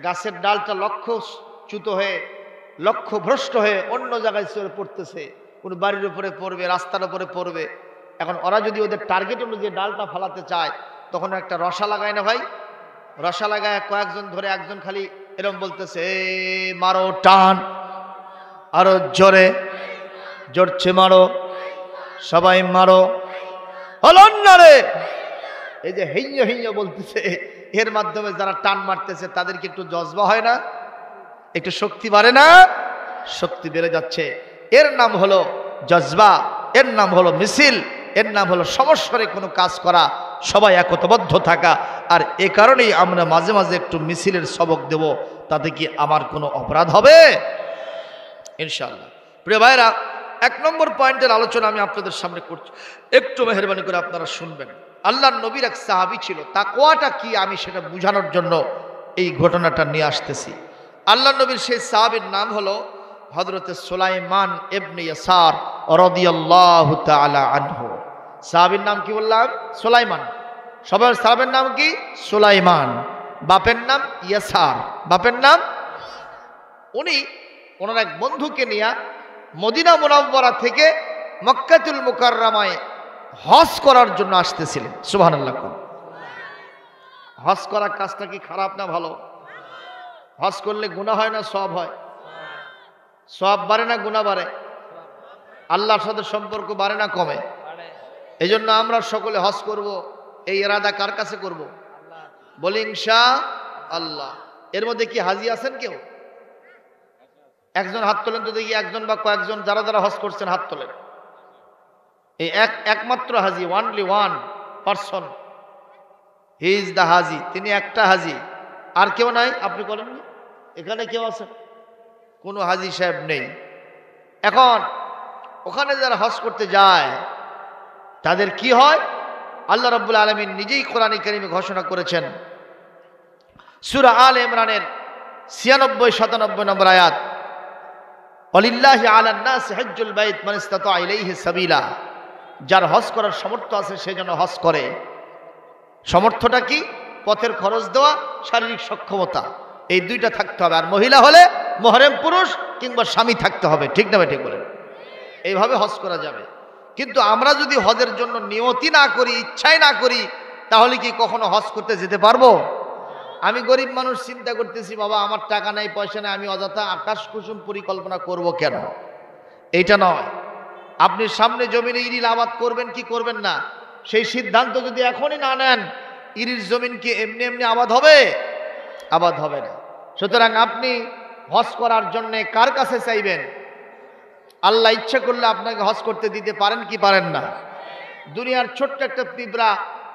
গাছের ডালটা লক্ষ্যচ্যুত হয়ে, লক্ষ্য ভ্রষ্ট হয়ে অন্য জায়গায় চলে পড়তেছে, কোনো বাড়ির উপরে পড়বে, রাস্তার উপরে পড়বে। এখন ওরা যদি ওদের টার্গেট অনুযায়ী ডালটা ফালাতে চায়, তখন একটা রসা লাগায় না ভাই? রসা লাগায় কয়েকজন ধরে, একজন খালি এরকম বলতেছে, মারো, টান, আরো জোরে, জোরছে মারো, সবাই মারো, হলো না রে। এই যে হিঞ্জ হিঞ্জ বলতেছে, এর মাধ্যমে যারা টান মারতেছে তাদেরকে একটু জজবা হয় না? একটু শক্তি বাড়ে না? শক্তি বেড়ে যাচ্ছে। এর নাম হলো জজবা, এর নাম হলো মিছিল, এর নাম হলো সমস্বরে কোনো কাজ করা, সবাই একতাবদ্ধ থাকা। আর এ কারণেই আমরা মাঝে মাঝে একটু মিছিলের সবক দেব। তাতে কি আমার কোনো অপরাধ হবে? ইনশাআল্লাহ। প্রিয় ভাইরা, 1 নম্বর পয়েন্টের আলোচনা আমি আপনাদের সামনে করছি, একটু মেহেরবানি করে আপনারা শুনবেন। আল্লাহর নবীর এক সাহাবী ছিল, তাকওয়াটা কি আমি সেটা বোঝানোর জন্য এই ঘটনাটা নিয়ে আসতেছি। আল্লাহর নবীর সেই সাহাবীর নাম হলো হযরতে সুলাইমান ইবনে ইয়াসার রাদিয়াল্লাহু তাআলা আনহু। সাহাবীর নাম কি বললাম? সুলাইমান। সবার সাহাবীর নাম কি? সুলাইমান। বাপের নাম ইয়াসার। বাপের নাম? উনি ওনার এক বন্ধুকে নিয়ে মদিনা মুনাওয়ারা থেকে মক্কাতুল মুকাররমায় হজ করার জন্য আসতেছিলেন। সুবহানাল্লাহ। হজ করার কাজটা কি খারাপ না ভালো? হজ করলে গুনাহ হয় না সওয়াব হয়? সওয়াব বাড়ে না গুনাহ বাড়ে? আল্লাহর সাথে সম্পর্ক বাড়ে না কমে? এই জন্য আমরা সকলে হজ করব, এই ইরাদা কার কাছে করব? বলি ইনশাআল্লাহ। এর মধ্যে কি হাজি আছেন কেউ? একজন হাত তোলেন তো দেখি, একজন বা কয়েকজন যারা যারা হজ করছেন হাত তোলেন। এই একমাত্র হাজি, only one person, he is the হাজি, তিনি একটা হাজি, আর কেউ নাই। আপনি করেননি? এখানে কেউ আছে? কোনো হাজি সাহেব নেই। এখন ওখানে যারা হজ করতে যায় তাদের কি হয়? আল্লাহ রাব্বুল আলামিন নিজেই কোরআনে কারীমে ঘোষণা করেছেন, সূরা আলে ইমরানের 96-97 নম্বর আয়াত, ওয়ালিল্লাহি আলান নাস হজ্জুল বাইত মান ইসতাতা ইলাইহি সাবিলা। যার হজ করার সামর্থ্য আছে সে যেন হজ করে। সামর্থ্যটা কি? পথের খরচ দেওয়া, শারীরিক সক্ষমতা, এই দুইটা থাকতে হবে। আর মহিলা হলে মুহররম পুরুষ কিংবা স্বামী থাকতে হবে। ঠিক না? ঠিক বলেন। এইভাবে হজ করা যাবে। কিন্তু আমরা যদি হজের জন্য নিয়তি না করি, ইচ্ছাই না করি, তাহলে কি কখনো হজ করতে যেতে পারবো? আমি গরিব মানুষ, চিন্তা করতেছি বাবা আমার টাকা নাই, পয়সা নেই, আমি অযথা আকাশ কুসুম পরিকল্পনা করব কেন? এইটা নয়। আপনি সামনে জমিনে ইরিল আবাদ করবেন কি করবেন না, সেই সিদ্ধান্ত যদি এখনই না নেন, ইরির জমিন কি এমনি এমনি আবাদ হবে? আবাদ হবে না। সুতরাং আপনি হজ করার জন্য কার কাছে চাইবেন? আল্লাহ ইচ্ছা করলে আপনাকে হজ করতে দিতে পারেন কি পারেন না? দুনিয়ার ছোট্ট একটা পিঁপড়া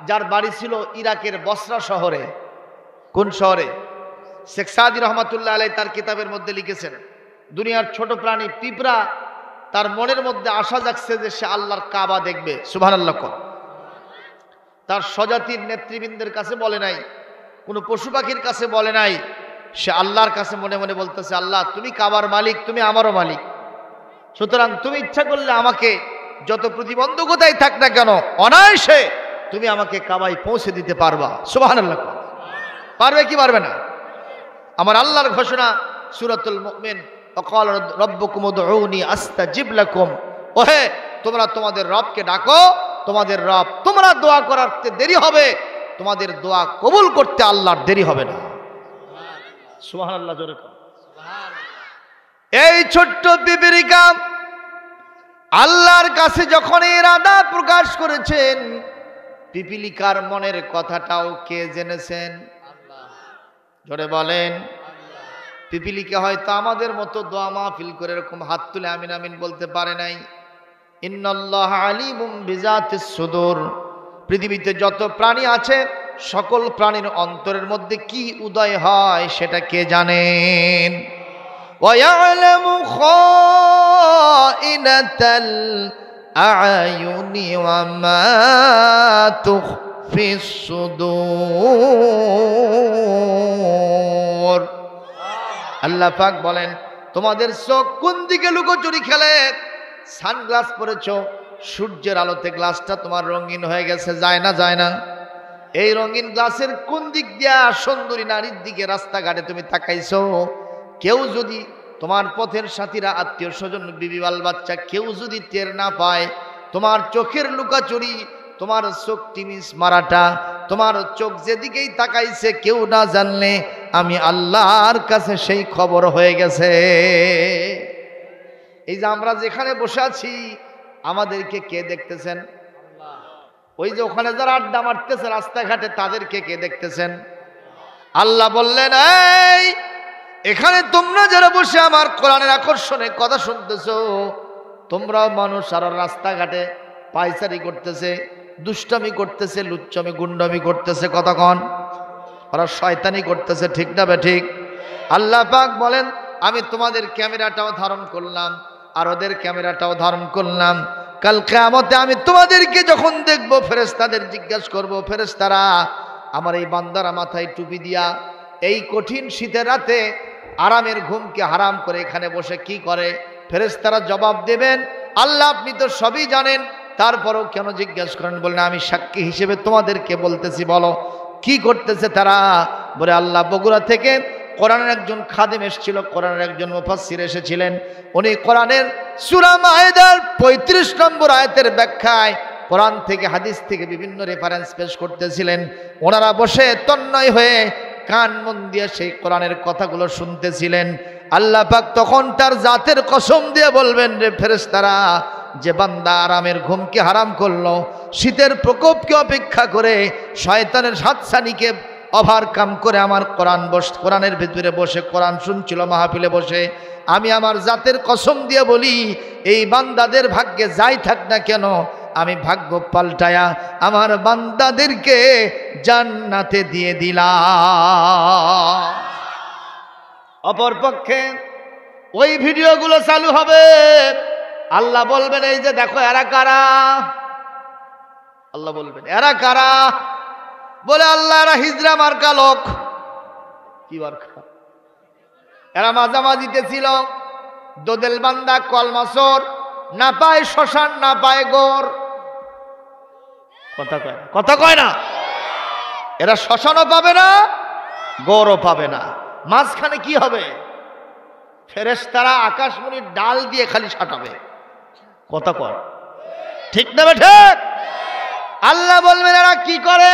যার বাড়ি ছিল ইরাকের বসরা শহরে। কোন শহরে? শেখ সাদি রহমাতুল্লাহ আলাই তার কিতাবের মধ্যে লিখেছেন, দুনিয়ার ছোট প্রাণী পিঁপড়া তার মনের মধ্যে আশা জাগছে যে সে আল্লাহর কাবা দেখবে। সুবহানাল্লাহ। তার স্বজাতির নেতৃবৃন্দের কাছে বলে নাই, কোনো পশু পাখির কাছে বলে নাই, সে আল্লাহর কাছে মনে মনে বলতেছে, আল্লাহ তুমি কাবার মালিক, তুমি আমারও মালিক, সুতরাং তুমি ইচ্ছা করলে আমাকে যত প্রতিবন্ধকতাই থাক না কেন অনায়াসে তুমি আমাকে কাবায় পৌঁছে দিতে পারবা। সুবহানাল্লাহ। পারবে কি পারবে না? আমার আল্লাহর ঘোষণা সূরাতুল মুমিন, ওয়াকাল রাব্বুকুম উদউনি আস্তাজিব লাকুম, ওহে তোমরা তোমাদের রবকে ডাকো, তোমাদের রব, তোমরা দোয়া করাতে দেরি হবে, তোমাদের দোয়া কবুল করতে আল্লাহর দেরি হবে না। সুবহানাল্লাহ, জোরে কর। এই ছোট্ট পিপিলিকা আল্লাহর কাছে যখন ইরাদা প্রকাশ করেছেন, পিপিলিকার মনের কথাটাও কে জেনেছেন? জোরে বলেন। পিপিলিকা হয়তো আমাদের মতো দোয়া মাহফিল করে এরকম হাত তুলে আমিন আমিন বলতে পারে নাই। ইন্নাল্লাহ আলিমুম বিজাতিস সুদূর। পৃথিবীতে যত প্রাণী আছে সকল প্রাণীর অন্তরের মধ্যে কি উদয় হয় সেটা কে জানেন? ওয়ায়ালামু খাইনাতাল আয়ুনি ওয়া মা তুখফিস সুদূর। আল্লাহ পাক বলেন, তোমাদের চোখ কোন দিকে লুকোচুরি খেলে? সানগ্লাস পরেছ, সূর্যের আলোতে গ্লাসটা তোমার রঙিন হয়ে গেছে, যায় না? যায় না? এই রঙিন গ্লাসের কোন দিক দিয়া সুন্দরী নারীর দিকে রাস্তাঘাটে তুমি তাকাইছো? কেউ যদি তোমার পথের সাথীরা, আত্মীয় স্বজন, বিবি বাল বাচ্চা কেউ যদি টের না পায় তোমার চোখের লুকাচুরি, তোমার চোখ টিমিস মারাটা, তোমার চোখ যেদিকেই তাকাইছে কেউ না জানলে আমি আল্লাহর কাছে সেই খবর হয়ে গেছে। এই যে আমরা যেখানে বসে আছি আমাদেরকে কে দেখতেছেন? ওই যে ওখানে যারা আড্ডা মারতেছে রাস্তাঘাটে তাদেরকে কে দেখতেছেন? আল্লাহ বললেন, এই এখানে তোমরা যারা বসে আমার কোরআনের আকর্ষণে কথা শুনতেছো, তোমরাও মানুষ, আর রাস্তাঘাটে পায়চারি করতেছে, দুষ্টামি করতেছে, লুচ্চামি গুন্ডামি করতেছে, কতক্ষণ ওরা শয়তানি করতেছে, ঠিক না বে ঠিক? আল্লাহ পাক বলেন, আমি তোমাদের ক্যামেরাটাও ধারণ করলাম আর ওদের ক্যামেরাটাও ধারণ করলাম। কাল কিয়ামতে আমি তোমাদেরকে যখন দেখব, ফেরেশতাদের জিজ্ঞাসা করব, ফেরেশতারা আমার এই বান্দারা মাথায় টুপি দিয়া এই কঠিন শীতের রাতে আরামের ঘুমকে হারাম করে এখানে বসে কি করে? ফেরেশতারা জবাব দেবেন, আল্লাহ আপনি তো সবই জানেন, তারপরেও কেন জিজ্ঞাসা করেন? বলেন, আমি সাক্ষী হিসেবে তোমাদেরকে বলতেছি, বলো কি করতেছে তারা? বলে, আল্লাহ বগুড়া থেকে কোরআনের একজন খাদেম এসেছিল, কোরআনের একজন মুফাসসির এসেছিলেন, উনি কোরআনের সূরা মায়েদার 35 নম্বর আয়াতের ব্যাখ্যায় কোরআন থেকে হাদিস থেকে বিভিন্ন রেফারেন্স পেশ করতেছিলেন। ওনারা বসে তন্ময় হয়ে কান মন দিয়ে সেই কোরআনের কথাগুলো শুনতেছিলেন। আল্লাহ পাক তখন তার জাতের কসম দিয়ে বলবেন, রে ফেরেশতারা, যে বান্দা আরামের ঘুমকে হারাম করলো, শীতের প্রকোপকে অপেক্ষা করে শয়তানের হাতছানিকে ওভারকাম করে আমার কোরআনের ভিতরে বসে কোরআন শুনছিল মাহফিলে বসে, আমি আমার জাতের কসম দিয়ে বলি, এই বান্দাদের ভাগ্যে যাই থাক না কেন, আমি ভাগ্য পাল্টায়া আমার বান্দাদেরকে জান্নাতে দিয়ে দিলাম। অপরপক্ষে ওই ভিডিওগুলো চালু হবে, আল্লাহ বলবেন, এই যে দেখো এরা কারা? আল্লাহ বলবেন, এরা কারা? বলে, আল্লাহ এরা হিজড়া মার্কা লোক। কি মার্কা? এরা মাঝামাঝিতে ছিল, দোদেল বান্দা কলমাসর, না পায় শ্মশান, না পায় গোর। কথা কয় না? এরা শ্মশানও পাবে না, গোরও পাবে না। মাঝখানে কি হবে? ফেরেশতারা আকাশমণির ডাল দিয়ে খালি সাঁটাবে। কথা কয় ঠিক না ঠিক? আল্লাহ বলবেন, এরা কি করে?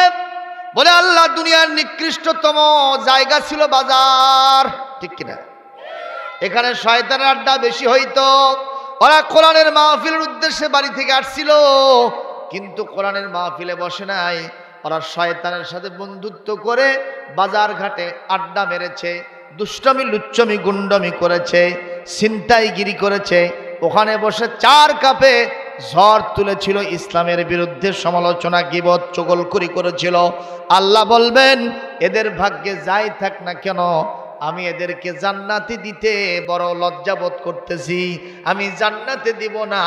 বলে, আল্লাহ দুনিয়ার নিকৃষ্টতম জায়গা ছিল বাজার, ঠিক কিনা? এখানে শয়তানের আড্ডা বেশি হইতো। ওরা কোরআনের মাহফিলের উদ্দেশ্যে বাড়ি থেকে আসছিল, কিন্তু কোরআনের মাহফিলে বসে নাই, ওরা শয়তানের সাথে বন্ধুত্ব করে বাজার ঘাটে আড্ডা মেরেছে, দুষ্টমি লুচ্চমি গুন্ডমি করেছে, ছিনতাইগিরি করেছে। ওখানে বসে 4 কাপে ঝড় তুলেছিল, ইসলামের বিরুদ্ধে সমালোচনা, গীবত, চগলখড়ি করেছিল। আল্লাহ বলবেন, এদের ভাগ্যে যাই থাক না কেন, আমি এদেরকে জান্নাতে দিতে বড় লজ্জাবোধ করতেছি। আমি জান্নাতে দিব না,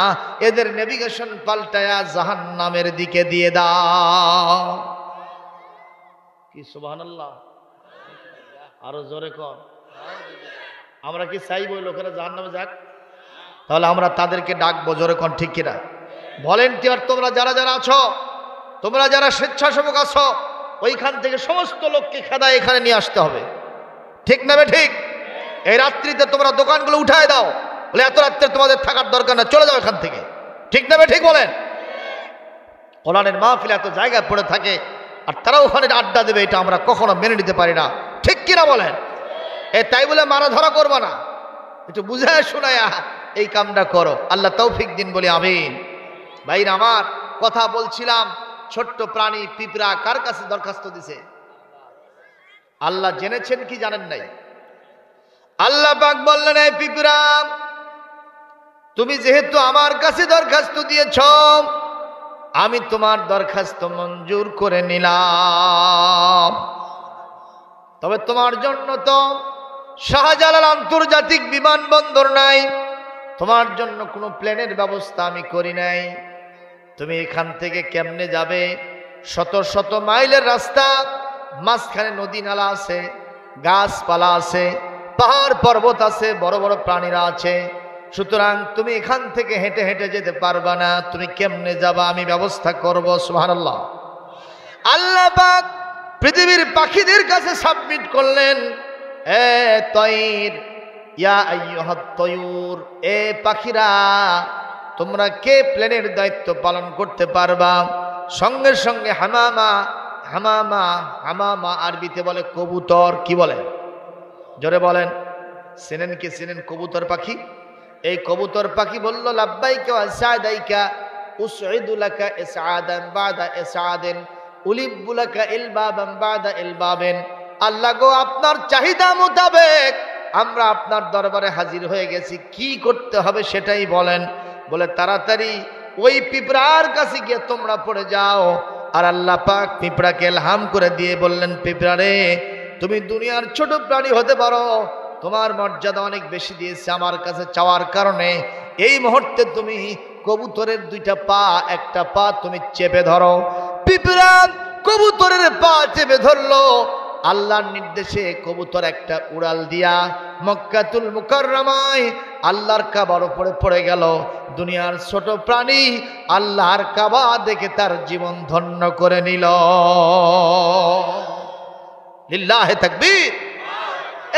এদের নেভিগেশন পাল্টায়া জাহান্নামের দিকে দিয়ে দাও। কি সুবহানাল্লাহ! আরো জোরে কর। আমরা কি চাইব লোকেরা জাহান্নামে যাক? তাহলে আমরা তাদেরকে ডাকবো, জোরে কর, ঠিক কিনা? ভলেন্টিয়ার তোমরা যারা যারা আছো, তোমরা যারা স্বেচ্ছাসেবক আছো, ওইখান থেকে সমস্ত লোককে খেদায় এখানে নিয়ে আসতে হবে, ঠিক না বে ঠিক? এই রাত্রিতে তোমরা দোকানগুলো উঠায় দাও, বলে এত রাত্রে তোমাদের থাকার দরকার না, চলে যাও এখান থেকে। ঠিক না ঠিক বলেন? কোরআনের মাহফিল এত জায়গায় পড়ে থাকে আর তারা ওখানে আড্ডা দেবে, এটা আমরা কখনো মেনে নিতে পারি না। ঠিক কিনা বলেন? তাই বলে মারা ধরা করবো না, একটু বুঝায় শোনায়া এই কামটা করো। আল্লাহ তৌফিক দিন বলি আমিন। ভাইরা আমার, কথা বলছিলাম ছোট্ট প্রাণী পিঁপড়া কার কাছে দরখাস্ত দিছে? আল্লাহ জেনেছেন কি জানেন নাই? আল্লাহ পাক বললেন, এই পিঁপড়া, তুমি যেহেতু আমার কাছে দরখাস্ত দিয়েছ, আমি তোমার দরখাস্ত মঞ্জুর করে নিলাম। তবে তোমার জন্য তো শাহজালাল আন্তর্জাতিক বিমানবন্দর নাই, তোমার জন্য কোনো প্লেনের ব্যবস্থা আমি করি নাই। তুমি এখান থেকে কেমনে যাবে? শত শত মাইলের রাস্তা, মাঝখানে নদী নালা আছে, গাছপালা আছে, পাহাড় পর্বত আছে, বড় বড় প্রাণীরা আছে। সুতরাং তুমি এখান থেকে হেঁটে হেঁটে যেতে পারবা না। তুমি কেমনে যাবা? আমি ব্যবস্থা করব। সুবহানাল্লাহ। আল্লাহ পাক পৃথিবীর পাখিদের কাছে সাবমিট করলেন, এ তয়র, ইয়া আইয়ুহাত তয়ুর, এ পাখিরা, তোমরা কে প্লেনের দায়িত্ব পালন করতে পারবা? সঙ্গে সঙ্গে হামামা, হামামা, হামামা আরবিতে বলে কবুতর। কি বলে? জোরে বলেন। চেনেন কি? চেনেন কবুতর পাখি? এই কবুতর পাখি বলল, লাব্বাইকা ওয়া সাদাইকা, উসঈদু লাকা ইসআদান বাদা ইসআদিন, উলিব্বু লাকা ইলবাবান বাদা ইলবাবিন। আল্লাহ গো, আপনার চাহিদা মোতাবেক আমরা আপনার দরবারে হাজির হয়ে গেছি, কি করতে হবে সেটাই বলেন। বলে তাড়াতাড়ি ওই পিঁপড়ার কাছে গিয়ে তোমরা পড়ে যাও। আর আল্লাহ পাক পিঁপড়াকে ইলহাম করে দিয়ে বললেন, পিঁপড়া রে, তুমি দুনিয়ার ছোট প্রাণী হতে পারো, তোমার মর্যাদা অনেক বেশি দিয়েছে আমার কাছে চাওয়ার কারণে। এই মুহূর্তে তুমি কবুতরের দুইটা পা, একটা পা তুমি চেপে ধরো। পিঁপড়া কবুতরের পা চেপে ধরলো। আল্লাহর নির্দেশে কবুতর একটা উড়াল দিয়া মক্কাতুল মুকাররমায় আল্লাহর কাবার উপরে পড়ে গেল। দুনিয়ার ছোট প্রাণী আল্লাহর কাবা দেখে তার জীবন ধন্য করে নিল। লিল্লাহে তাকবীর।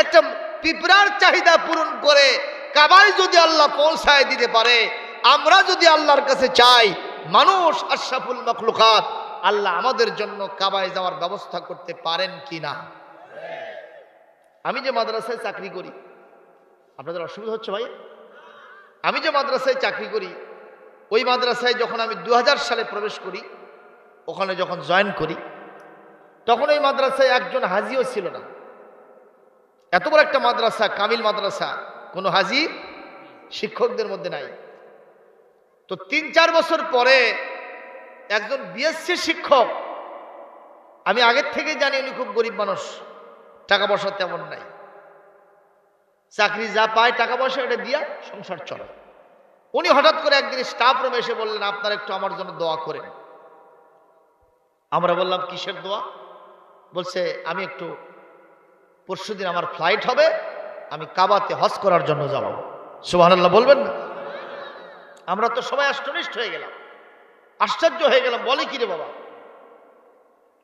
একটা পিঁপড়ার চাহিদা পূরণ করে কাবায় যদি আল্লাহ পৌঁছায় দিতে পারে, আমরা যদি আল্লাহর কাছে চাই, মানুষ আশরাফুল মাখলুকাত, আল্লাহ আমাদের জন্য কাবায় যাওয়ার ব্যবস্থা করতে পারেন কি না? আমি যে মাদ্রাসায় চাকরি করি, আপনাদের অসুবিধা হচ্ছে ভাই? আমি যে মাদ্রাসায় চাকরি করি, ওই মাদ্রাসায় যখন আমি 2000 সালে প্রবেশ করি, ওখানে যখন জয়েন করি, তখন ওই মাদ্রাসায় একজন হাজিও ছিল না। এত বড় একটা মাদ্রাসা, কামিল মাদ্রাসা, কোনো হাজি শিক্ষকদের মধ্যে নাই। তো 3-4 বছর পরে একজন বিএসসি শিক্ষক, আমি আগের থেকে জানি উনি খুব গরিব মানুষ, টাকা পয়সা তেমন নাই, চাকরি যা পায় টাকা পয়সা এটা দিয়া সংসার চলে। উনি হঠাৎ করে একদিন স্টাফ রুমে এসে বললেন, আপনারা একটু আমার জন্য দোয়া করেন। আমরা বললাম, কিসের দোয়া? বলছে, আমি একটু পরশুদিন আমার ফ্লাইট হবে, আমি কাবাতে হজ করার জন্য যাব। সুবহানাল্লাহ বলবেন না? আমরা তো সবাই আষ্টনিষ্ঠ হয়ে গেলাম, আশ্চর্য হয়ে গেলাম। বলে কি রে বাবা,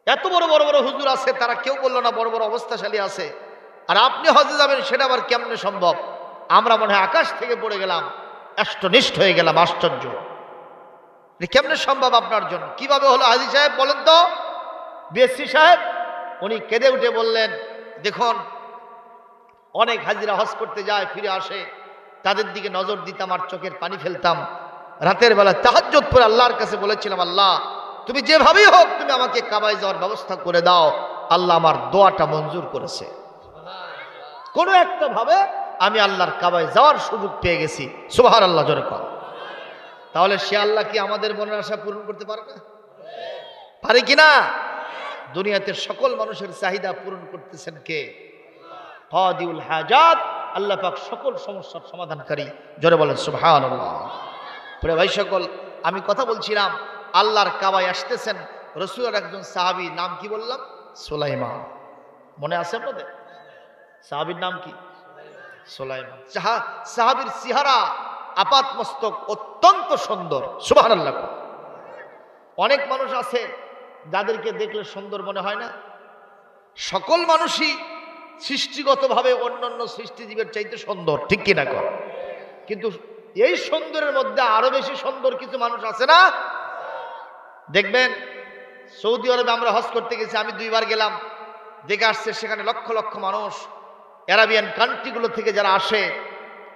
এত বড় বড় বড় হুজুর আছে, তারা কেউ বললো না বড় বড় অবস্থাশালী আছে, আর আপনি হজে যাবেন, সেটা আবার কেমনে সম্ভব? আমরা মনে হয় আকাশ থেকে পড়ে গেলাম, আষ্টনিষ্ঠ হয়ে গেলাম, আশ্চর্য। কেমনে সম্ভব আপনার জন্য? কিভাবে হলো হাজী সাহেব বলেন তো? বিএসসি সাহেব উনি কেঁদে উঠে বললেন, দেখুন, অনেক হাজিরা হজ করতে যায়, ফিরে আসে, তাদের দিকে নজর দিতাম আর চোখের পানি ফেলতাম। রাতের বেলা তাহাজ্জুদ পড়ে আল্লাহর কাছে বলেছিলাম, আল্লাহ তুমি যেভাবেই হোক তুমি আমাকে কাবায় যাওয়ার ব্যবস্থা করে দাও। আল্লাহ আমার দোয়াটা মঞ্জুর করেছে। কোনো একটা ভাবে আমি আল্লাহর কাবায় যাওয়ার সুযোগ পেয়ে গেছি। সুবহানাল্লাহ জোরে কর। তাহলে সে আল্লাহ কি আমাদের মনের আশা পূরণ করতে পারে না? পারে কিনা? দুনিয়াতে সকল মানুষের চাহিদা পূরণ করতেছেন কে? কাদিউল হাজাত, আল্লাহ পাক সকল সমস্যার সমাধানকারী। জোরে বলেন সুবহানাল্লাহ। প্রিয় ভাই সকল, আমি কথা বলছিলাম, আল্লাহর কাবায় আসতেছেন রাসূলের একজন সাহাবী, নাম কি বললাম? সুলাইমান। মনে আছে আপনাদের? সাহাবীর নাম কি? সুলাইমান। সাহাবীর চেহারা আপাত মস্তক অত্যন্ত সুন্দর। সুবহানাল্লাহ। অনেক মানুষ আছে যাদেরকে দেখলে সুন্দর মনে হয় না। সকল মানুষই সৃষ্টিগতভাবে অন্যান্য সৃষ্টিজীবের চাইতে সুন্দর, ঠিক কিনা কর? কিন্তু এই সুন্দরের মধ্যে আরো বেশি সুন্দর কিছু মানুষ আছে না? দেখবেন সৌদি আরবে আমরা হজ করতে গেছি, আমি 2 বার গেলাম, দেখে আসছে সেখানে লক্ষ লক্ষ মানুষ আরাবিয়ান কান্ট্রিগুলো থেকে যারা আসে,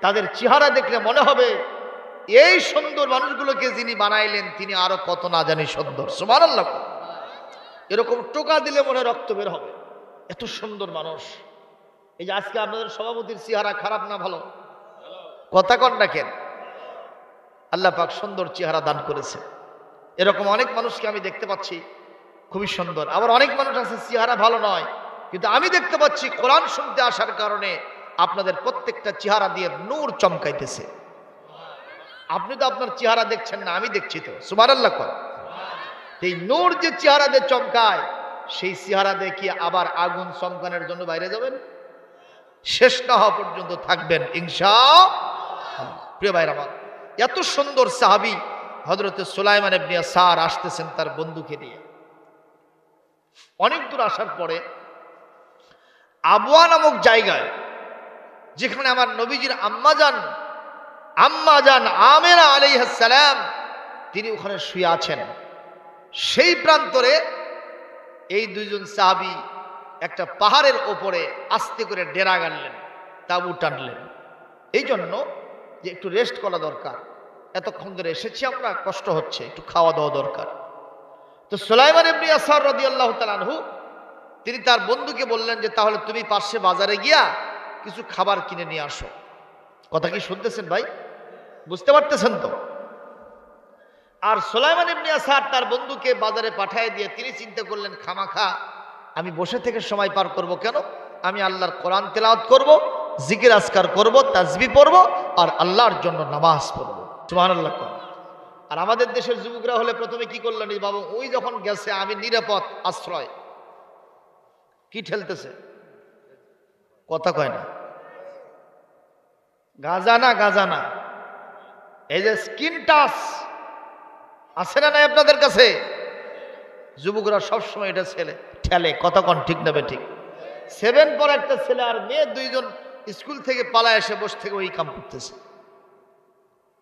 তাদের চেহারা দেখলে মনে হবে এই সুন্দর মানুষগুলোকে যিনি বানাইলেন তিনি আরো কত না জানি সুন্দর। সুবহানাল্লাহ। এরকম টোকা দিলে মনে রক্ত বের হবে, এত সুন্দর মানুষ। এই যে আজকে আপনাদের সভাপতির চেহারা খারাপ না ভালো? কথা কন না কেন? আল্লাহ পাক সুন্দর চেহারা দান করেছে। এরকম অনেক মানুষকে আমি দেখতে পাচ্ছি খুবই সুন্দর। আবার অনেক মানুষ আছে চেহারা ভালো নয়, কিন্তু আমি দেখতে পাচ্ছি কোরআন শুনতে আসার কারণে আপনাদের প্রত্যেকটা চেহারা দিয়ে নূর চমকাইতেছে। আপনি তো আপনার চেহারা দেখছেন না, আমি দেখছি তো। সুবহানাল্লাহ। এই নূর যে চেহারা দিয়ে চমকায়, সেই চেহারা দেখিয়ে আবার আগুন চমকানোর জন্য বাইরে যাবেন? শেষ না হওয়া পর্যন্ত থাকবেন ইনশাআল্লাহ। প্রিয় ভাইরা আমার, এত সুন্দর সাহাবী হযরত সুলাইমান ইবনে ইয়াসার আসতেছেন তার বন্ধুকে নিয়ে। অনেক দূর আসার পরে আবওয়া নামক জায়গায়, যেখানে আমার নবীজির আম্মাজান আমেনা আলাইহিস সালাম তিনি ওখানে শুয়ে আছেন, সেই প্রান্তরে এই 2 জন সাহাবী একটা পাহাড়ের ওপরে আস্তে করে ডেরা গাড়লেন, তাঁবু টানলেন। এই জন্য যে একটু রেস্ট করা দরকার, এতক্ষণ ধরে এসেছি আমরা, কষ্ট হচ্ছে, একটু খাওয়া দাওয়া দরকার। তো সুলাইমান ইবনে ইয়াসার রাদিয়াল্লাহু তাআলা আনহু তিনি তার বন্ধুকে বললেন যে তাহলে তুমি পাশে বাজারে গিয়া কিছু খাবার কিনে নিয়ে আসো। কথা কি শুনতেছেন ভাই? বুঝতে পারতেছেন তো? আর সুলাইমান ইবনে ইয়াসার তার বন্ধুকে বাজারে পাঠিয়ে দিয়ে তিনি চিন্তা করলেন, খামাখা আমি বসে থেকে সময় পার করব কেন, আমি আল্লাহর কোরআন তেলাওয়াত করব, জিকির আজকার করব, তাসবিহ পড়ব, আর আল্লাহর জন্য নামাজ পড়ব। সুবহানাল্লাহ। আর আমাদের দেশের যুবকরা হলে প্রথমে কি করলেন, এই বাবা ওই যখন গেছে আমি নিরাপদ আশ্রয়, কি ঠেলতেছে? কথা কয় না, গাজা না, এই যে স্কিন টাচ আছে না নাই আপনাদের কাছে? যুবকরা সবসময় এটা ঠেলে। কথা কন ঠিক না ঠিক? 7 পর একটা ছেলে আর মেয়ে 2 জন স্কুল থেকে পালায় এসে বসে থেকে ওই কাম করতেছে।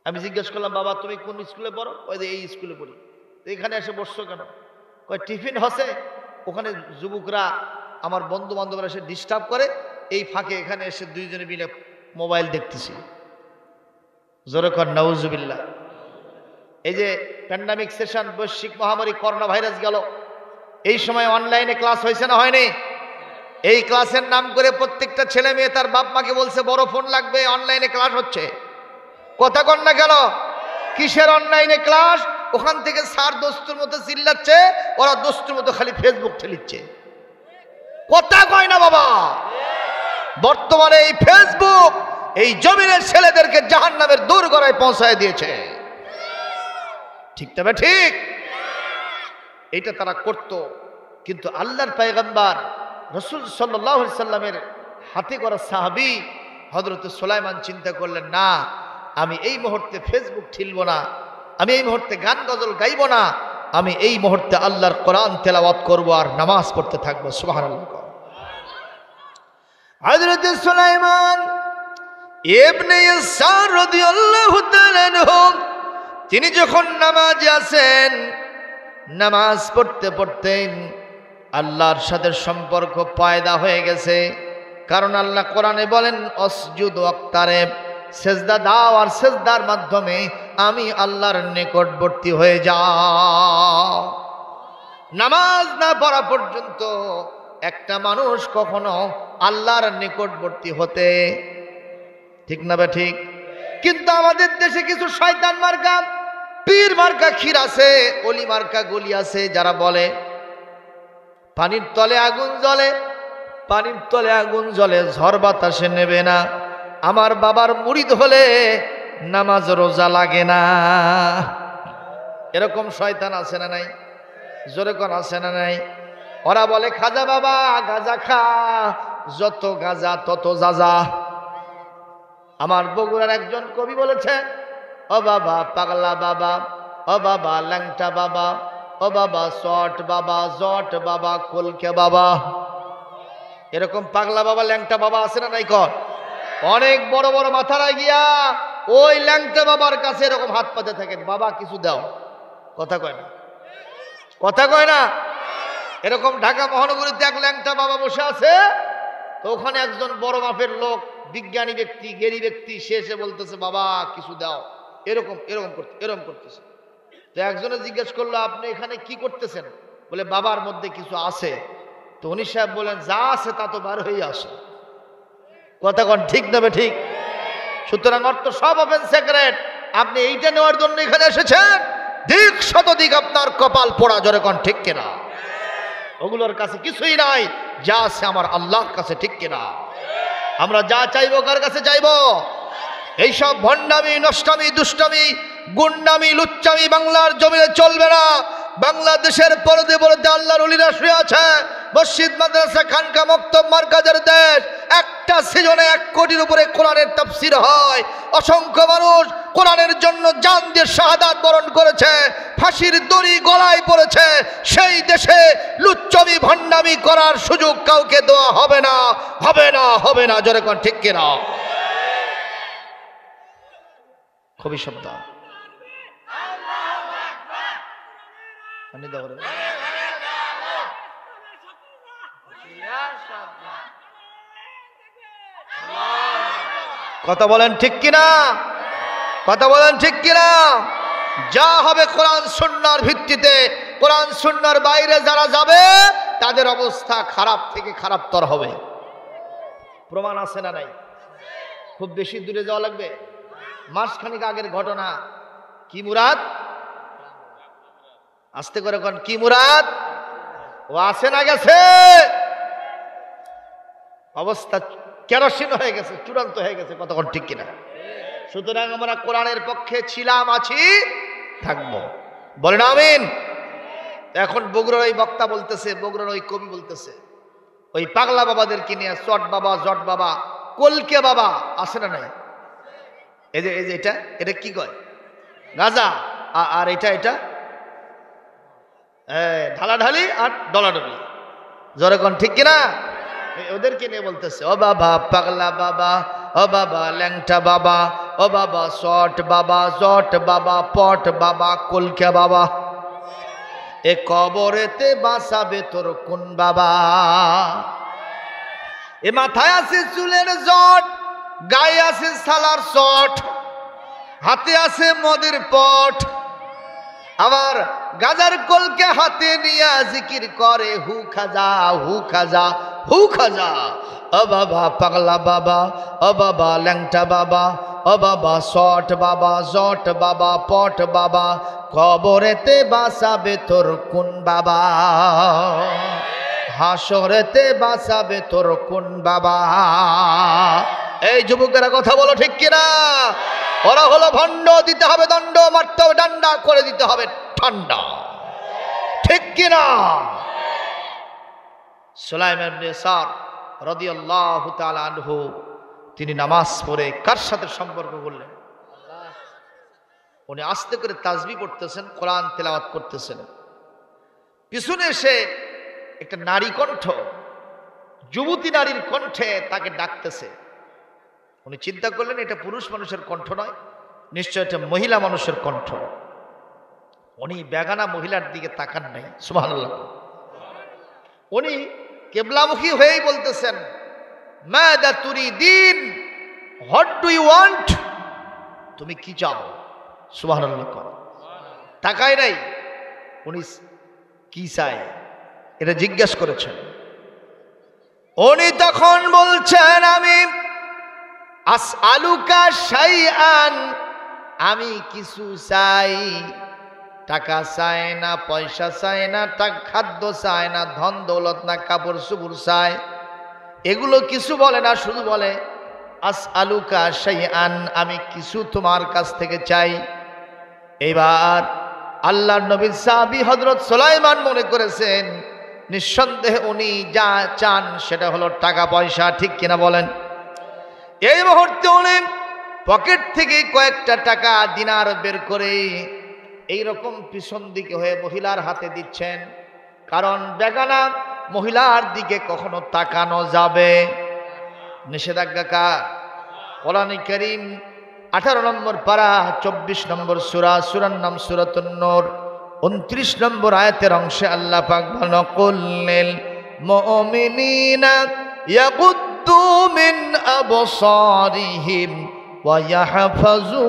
আমি জিজ্ঞেস করলাম, বাবা তুমি কোন স্কুলে পড়ো? ওই যে এই স্কুলে পড়ি। এখানে এসে বসছো কেন? কয় টিফিন হসে, ওখানে যুবকরা আমার বন্ধু বান্ধবরা এসে ডিস্টার্ব করে, এই ফাঁকে এখানে এসে 2 জনে মিলে মোবাইল দেখতেছি। জোরে কর নাউজুবিল্লাহ। এই যে প্যান্ডামিক সেশন, বৈশ্বিক মহামারী করোনা ভাইরাস গেল, এই সময় অনলাইনে ক্লাস হয়েছে না হয়নি? এই ক্লাসের নাম করে প্রত্যেকটা ছেলে মেয়ে তার বাপ মাকে বলছে বড় ফোন লাগবে, অনলাইনে ক্লাস হচ্ছে। কথা কন না গেল? কিসের অনলাইনে ক্লাস? ওখান থেকে স্যার দোস্তুর মতো চিল্লাচ্ছে, ওরা দোস্তুর মতো খালি ফেসবুক ঠেলিচ্ছে। কথা কয় না বাবা? বর্তমানে এই ফেসবুক এই জমিনের ছেলেদেরকে জাহান্নামের দোরগোড়ায় পৌঁছায় দিয়েছে। ঠিক তবে ঠিক? এটা তারা করত, কিন্তু আল্লাহর পয়গম্বর রাসূল সাল্লাল্লাহু আলাইহি সাল্লামের হাতে করা সাহাবী হযরত সুলাইমান চিন্তা করলেন, না আমি এই মুহূর্তে ফেসবুক ঠেলবো না, আমি এই মুহূর্তে গান গজল গাইব না, আমি এই মুহূর্তে আল্লাহর কোরআন তেলাওয়াত করব আর নামাজ পড়তে থাকবো। সুবহানাল্লাহ। হযরত সুলাইমান ইবনে ইয়াসার রাদিয়াল্লাহু তাআলা আনহু তিনি যখন নামাজে আছেন, নামাজ পড়তে পড়তে আল্লাহর সাথে সম্পর্ক পয়দা হয়ে গেছে। কারণ আল্লাহ কোরআনে বলেন, অসজুদ ওয়াক্তারেব, সেজদা দাও আর সেজদার মাধ্যমে আমি আল্লাহর নিকটবর্তী হয়ে যাও। নামাজ না পড়া পর্যন্ত একটা মানুষ কখনো আল্লাহর নিকটবর্তী হতে, ঠিক না বে ঠিক? কিন্তু আমাদের দেশে কিছু শয়তান মার্কা, পীর মার্কা ক্ষীর আছে, অলি মার্কা গলি আছে, যারা বলে পানির তলে আগুন জ্বলে, পানির তলে আগুন জ্বলে, ঝড় বাতাসে নেবে না, আমার বাবার মুরিদ হলে নামাজ রোজা লাগে না। এরকম শয়তান আছে না নাই? জোরে কোন আছে না নাই? ওরা বলে খাজা বাবা গাজা খা, যত গাজা তত যাজা। আমার বগুড়ার একজন কবি বলেছে, ও বাবা পাগলা বাবা, ও বাবা ল্যাংটা বাবা, ও বাবা শট বাবা, জট বাবা, কলকে বাবা। এরকম পাগলা বাবা ল্যাংটা বাবা আছে না নাই? কর অনেক বড় বড় মাথারা গিয়া ওই ল্যাংটা বাবার কাছে এরকম হাত পাতে থাকেন, বাবা কিছু দাও, কথা কয় না, কথা কয় না। এরকম ঢাকা মহানগরীতে এক ল্যাংটা বাবা বসে আছে, তো ওখানে একজন বড় মাপের লোক, বিজ্ঞানী ব্যক্তি, জ্ঞানী ব্যক্তি, সে এসে বলতেছে বাবা কিছু দাও, এরকম এরকম এরকম করতেছে। তো একজনে জিজ্ঞেস করলো আপনি এখানে কি করতেছেন? বলে বাবার মধ্যে কিছু আছে। তো উনি সাহেব বলেন যা আছে তা তো বার হয়ে আসে, কথা কন ঠিক নেবে ঠিক। সুতরাং অর্থ সব ওপেন সিক্রেট, আপনি এইটা নেওয়ার জন্য এখানে এসেছেন, দিক শতদিক আপনার কপাল পোড়া, জোরে কন ঠিক কিনা। ওগুলোর কাছে কিছুই নাই, যা আছে আমার আল্লাহর কাছে, ঠিক কিনা। আমরা যা চাইবো কার কাছে চাইবো? এইসব ভণ্ডামি, নষ্টামি, দুষ্টামি, গুন্ডামি, লুচ্চামি বাংলার জমিনে চলবে না। বাংলাদেশের পরদে পরদে আল্লাহর ওলিরা শুয়ে আছে, মসজিদ, মাদ্রাসা, খানকা, মক্তব, মার্কাজের দেশ। একটা সিজনে 1 কোটির উপরে কোরআনের তাফসীর হয়। অসংখ্য মানুষ কোরআনের জন্য জান দিয়ে শাহাদাত বরণ করেছে, ফাঁসির দড়ি গলায় পড়েছে। সেই দেশে লুচ্চামি ভণ্ডামি করার সুযোগ কাউকে দেওয়া হবে না, হবে না, হবে না, জোরে কোন ঠিক কিনা। খুবই শব্দ কথা বলেন ঠিক কিনা, কথা বলেন ঠিক কিনা। যা হবে কোরআন সুন্নাহর ভিত্তিতে, কোরআন সুন্নাহর বাইরে যারা যাবে তাদের অবস্থা খারাপ থেকে খারাপতর হবে। প্রমাণ আছে না নাই? খুব বেশি দূরে যাওয়া লাগবে, মাসখানিক আগের ঘটনা। কি মুরাদ? আস্তে করে কোন কি মুরাদ? ও আছে না গেছে? অবস্থা কেরোসিন হয়ে গেছে, চূড়ান্ত হয়ে গেছে, কতক্ষণ ঠিক কিনা। সুতরাং আমরা কোরআনের পক্ষে ছিলাম, আছি, থাকবো, বলেন আমিন। এখন বগুড়ার ওই বক্তা বলতেছে, বগুড়ার ওই কবি বলতেছে, ওই পাগলা বাবাদেরকে নিয়ে, চট বাবা, জট বাবা, কলকে বাবা আছে না নাই? এই যে এটা এটা কি কয়? গাজা। আর এটা এটা ঢালাঢালি আর ডলাডলি, জোরে কোন ঠিক কিনা। ওদেরকে নিয়ে বলতেছে, ও বাবা পাগলা বাবা, ও বাবা ল্যাংটা বাবা, ও বাবা শট বাবা, জট বাবা, পট বাবা, কলকে বাবা, এ কবরেতে বাঁচাবে তোর কোন বাবা? এ মাথায় আছে চুলের জট, গায়ে আছে সালার শট, হাতে আছে মদের পট, আবার গাজার কলকে হাতে নিয়ে জিকির করে হু খাজা, হু খাজা, হু খাজা। ও বাবা পাগলা বাবা, ও বাবা ল্যাংটা বাবা, ও বাবা শট বাবা, জট বাবা, পট বাবা, কবরেতে বাঁচাবে তোর কোন বাবা? হাসরেতে বাঁচাবে তোর কোন বাবা? এই যুবকেরা কথা বলো ঠিক কিনা। ওরা হলো ভণ্ড, দিতে হবে দণ্ড, মারতে হবে ডান্ডা, করে দিতে হবে ঠান্ডা, ঠিক কিনা। সুলাইমান ইবনে ইয়াসার রাদিয়াল্লাহু তাআলা আনহু, তিনি নামাজ পড়ে কার সাথে সম্পর্ক করলেন? উনি আস্তে করে তাসবিহ পড়তেছেন, কোরআন তেলাওয়াত করতেছেন। পিছনে এসে একটা নারী কণ্ঠ, যুবতী নারীর কণ্ঠে তাকে ডাকতেছে। উনি চিন্তা করলেন এটা পুরুষ মানুষের কণ্ঠ নয়, নিশ্চয় এটা মহিলা মানুষের কণ্ঠ। উনি বেগানা মহিলার দিকে তাকান নাই, সুবহানাল্লাহ। উনি কেবলামুখী হয়েই বলতেছেন, মাদা তুরিদিন, হোয়াট ডু ইউ ওয়ান্ট, তুমি কি চাও? সুবহানাল্লাহ। তাকায় নাই, উনি কি চায় এটা জিজ্ঞেস করেছেন। উনি তখন বলছেন, আমি আসআলুকা শাইআন, আমি কিছু চাই। টাকা চাই না, পয়সা চাই না, খাদ্য চাই না, ধন দৌলত না, কাপড় চোপড় চাই, এগুলো কিছু বলে না, শুধু বলে আসআলুকা শাইআন, আমি কিছু তোমার কাছ থেকে চাই। এবার আল্লাহর নবী সাহাবী হযরত সুলাইমান মনে করেছেন নিঃসন্দেহে উনি যা চান সেটা হলো টাকা পয়সা, ঠিক কিনা বলেন। এই মুহূর্তে উনি পকেট থেকে কয়েকটা টাকা দিনার বের করে এইরকম পিছন দিকে হয়ে মহিলার হাতে দিচ্ছেন, কারণ বেগানা মহিলার দিকে কখনো তাকানো যাবে নিষেধাজ্ঞা কার? কোরআন কারীম 18 নম্বর পারা 24 নম্বর সূরা, সূরার নাম সূরাতুন নূর, 29 নম্বর আয়াতের অংশে আল্লাহ পাক বলেন কুল্লিল মুমিনিনা ইয়াগুদ্দু মিন আবসারিহিম ওয়া ইয়াহফাজু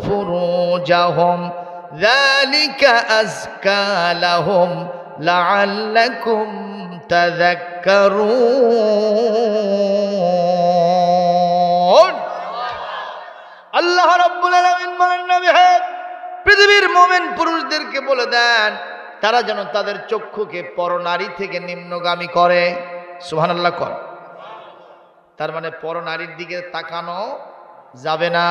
ফুরুজাহুম যালিকা আযকা লাহুম লাআল্লাকুম তাযাক্কারুন। আল্লাহ রাব্বুল আলামিন বলেন নবী হে পৃথিবীর মুমিন পুরুষদেরকে বলে দেন তারা যেন তাদের চক্ষুকে পরনারী থেকে নিম্নগামী করে। সুবহানাল্লাহ কর। তার মানে পরনারীর দিকে তাকানো যাবে না।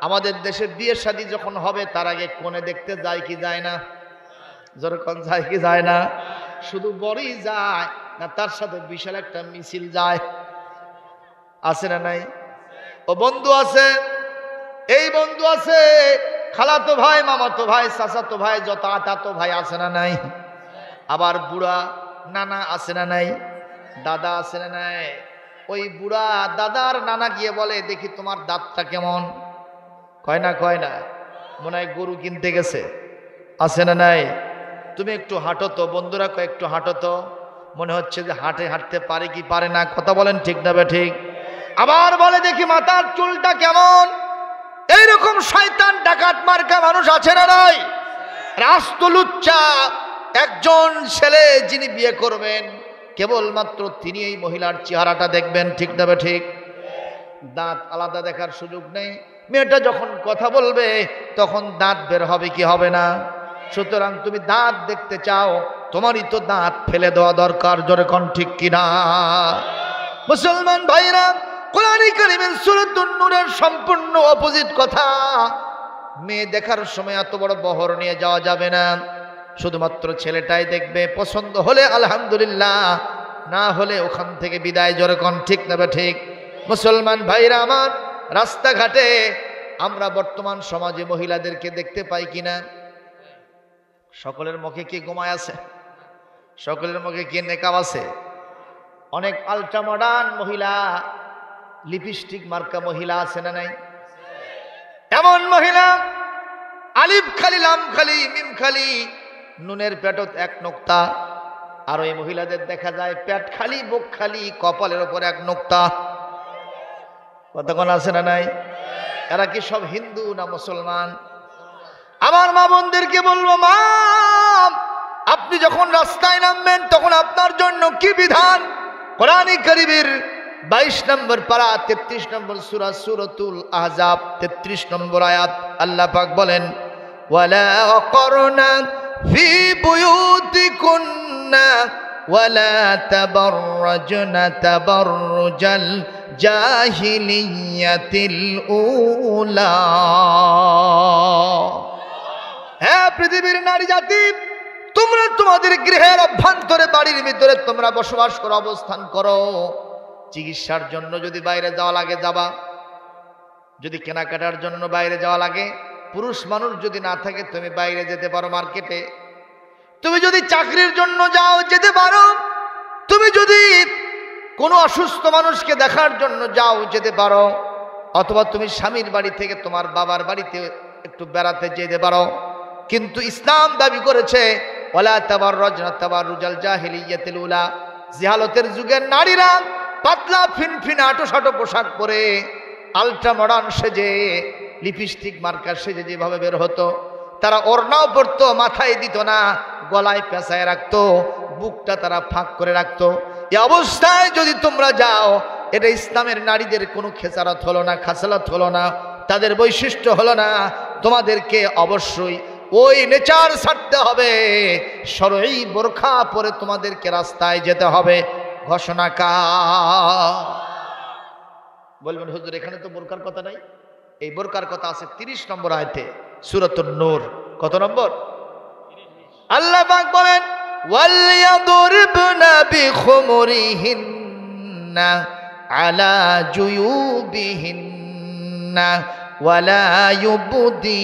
আমাদের দেশে বিয়ে শাদী যখন হবে তার আগে কোণে দেখতে যায় কি যায় না? যখন যায় কি যায় না? শুধু বড়ই যায় না, তার সাথে বিশাল একটা মিছিল যায়, আছে না নাই? ও বন্ধু আছে, এই বন্ধু আছে, খালাতো ভাই, মামাতো ভাই, চাচাতো ভাই, যত আতাতো ভাই আছে না নাই? আবার বুড়া নানা আছে না নাই? দাদা আছে না নাই? ওই বুড়া দাদার নানা গিয়ে বলে দেখি তোমার দাঁতটা কেমন? কয় না কয় না, মনে হয় গরু কিনতে গেছে, আছে না নাই? তুমি একটু হাঁটো তো, বন্ধুরা কয় একটু হাঁটো তো, মনে হচ্ছে যে হাঁটতে পারে কি পারে না, কথা বলেন ঠিক না বে ঠিক? আবার বলে দেখি মাথার চুলটা কেমন? এইরকম শয়তান ডাকাত মার্কা মানুষ আছে না নাই? রাস্তলুচ্চা একজন ছেলে যিনি বিয়ে করবেন কেবলমাত্র তিনি এই মহিলার চেহারাটা দেখবেন, ঠিক না বে ঠিক? দাঁত আলাদা দেখার সুযোগ নেই। মেয়েটা যখন কথা বলবে তখন দাঁত বের হবে কি হবে না? সুতরাং তুমি দাঁত দেখতে চাও, তোমারই তো দাঁত ফেলে দেওয়া দরকার, জোরে কোন ঠিক কিনা? মুসলমান ভাইরা, কোরআনে কারিমের সূরাতুন নূরের সম্পূর্ণ অপোজিট কথা। মেয়ে দেখার সময় এত বড় বহর নিয়ে যাওয়া যাবে না, শুধুমাত্র ছেলেটাই দেখবে, পছন্দ হলে আলহামদুলিল্লাহ, না হলে ওখান থেকে বিদায়, জোরে কোন ঠিক না ঠিক? মুসলমান ভাইরা আমার, রাস্তাঘাটে আমরা বর্তমান সমাজে মহিলাদেরকে দেখতে পাই কিনা? সকলের মুখে কি গোমায় আছে? সকলের মুখে কি নেকাব আছে? অনেক আলট্রা মডার্ন মহিলা, লিপস্টিক মার্কা মহিলা আছে না নাই? এমন মহিলা আলিফ খালি, লাম খালি, মিম খালি, নুনের পেটত এক নোক্তা। আর ওই মহিলাদের দেখা যায় পেট খালি, বুক খালি, কপালের উপর এক নোক্তা। কতক্ষণ আছে না নাই? এরা কি সব হিন্দু না মুসলমান? আমার মা বোনদেরকে বলবো, মা আপনি যখন রাস্তায় নামবেন তখন আপনার জন্য কি বিধান? কোরআনে কারীমের 22 নম্বর পারা 33 নম্বর সূরা, সূরাতুল আহজাব 33 নম্বর আয়াত, আল্লাহ পাক বলেন ওয়ালা করনা ফি বুয়ুতিকুন্না ওয়ালা তাবাররাজনা তাবাররুজাল জাহিলিয়াতিল উলা। হ্যাঁ পৃথিবীর নারী জাতি, তোমরা তোমাদের গৃহের অভ্যন্তরে, বাড়ির ভিতরে তোমরা বসবাস করো, অবস্থান করো। চিকিৎসার জন্য যদি বাইরে যাওয়া লাগে যাবা, যদি কেনাকাটার জন্য বাইরে যাওয়া লাগে, পুরুষ মানুষ যদি না থাকে তুমি বাইরে যেতে পারো মার্কেটে। তুমি যদি চাকরির জন্য যাও যেতে পারো, তুমি যদি কোনো অসুস্থ মানুষকে দেখার জন্য যাও যেতে পারো, অথবা তুমি স্বামীর বাড়ি থেকে তোমার বাবার বাড়িতে একটু বেড়াতে যেতে পারো। কিন্তু ইসলাম দাবি করেছে ওয়ালা তাবাররাজনা তাবাররুজাল জাহিলিয়াতিল উলা, জিহালতের যুগের নারীরা পাতলা ফিনফিনা আটোসাটো পোশাক পরে, আলট্রা মডার্ন সেজে, লিপস্টিক মার্কার সেজে যেভাবে বের হতো, তারা ওড়নাও পরতো, মাথায় দিত না, গলায় পেঁচায় রাখতো, বুকটা তারা ফাঁক করে রাখতো। এই অবস্থায় যদি তোমরা যাও, এটা ইসলামের নারীদের কোনো খেসারত হলো না, খাসালত হলো না, তাদের বৈশিষ্ট্য হলো না। তোমাদেরকে অবশ্যই ওই নেচার ছাড়তে হবে, শরঈ বোরখা পরে তোমাদেরকে রাস্তায় যেতে হবে। ঘোষণা কার? বলবেন হুজুর এখানে তো বোরকার কথা নাই। এই বোরকার কথা আছে 30 নম্বর আয়াতে, সূরাতুন নূর। কত নম্বর? আল্লাহ পাক বলেন ওয়ালয়াদরিবনা বিখুমুরিহিন্না আলা জুয়ুবিহিন্না ওয়ালা ইউবদিন।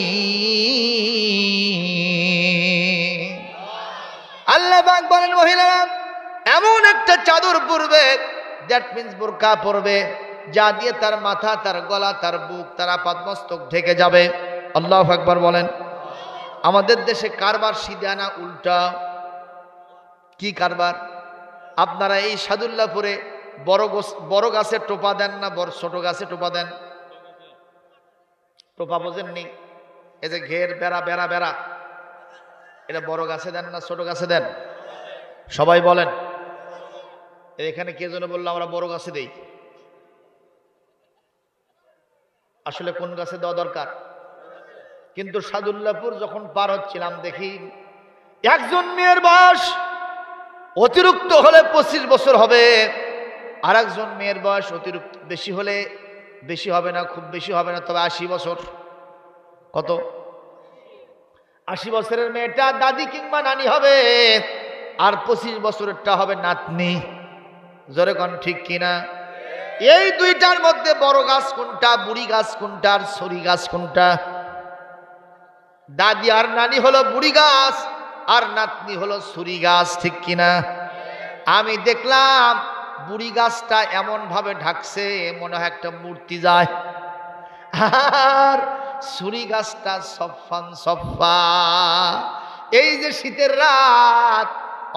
আল্লাহ পাক বলেন মহিলারা এমন একটা চাদর পরবে, দ্যাট মিন্স বোরকা পরবে, যা দিয়ে তার মাথা, তার গলা, তার বুক, তার আপাদমস্তক ঢেকে যাবে। আল্লাহু আকবার বলেন। আমাদের দেশে কারবার সিধা না উল্টা? কি কারবার? আপনারা এই সাদুল্লাহপুরে বড় গাছে টোপা দেন না ছোট গাছে টোপা দেন? টোপা বোঝেননি? এই যে ঘের বেড়া বেড়া বেড়া, এটা বড় গাছে দেন না ছোট গাছে দেন? সবাই বলেন। এখানে কে যেন বললো আমরা বড় গাছে দেই। আসলে কোন গাছে দেওয়া দরকার? কিন্তু সাদুল্লাহপুর যখন পার হচ্ছিলাম দেখি একজন মেয়ের বয়স অতিরিক্ত হলে 25 বছর হবে, আর একজন মেয়ের বয়স অতিরিক্ত বেশি হলে, বেশি হবে না, খুব বেশি হবে না, তবে 80 বছর। কত? 80 বছরের মেয়েটা দাদি কিংবা নানি হবে, আর 25 বছরেরটা হবে নাতনি। জোরে কোন ঠিক কিনা? এই দুইটার মধ্যে বড় গাছ কোনটা, বুড়ি গাছ কোনটা, আর ছড়ি গাছ কোনটা? দাদি আর নানি হলো বুড়ি গাছ, আর নাতনি হলো ছুরি গাছ, ঠিক কিনা? আমি দেখলাম বুড়ি গাছটা এমন ভাবে ঢাকছে মনে হয় একটা মূর্তি যায়, আর ছুরি গাছটা সফান সফা। এই যে শীতের রাত,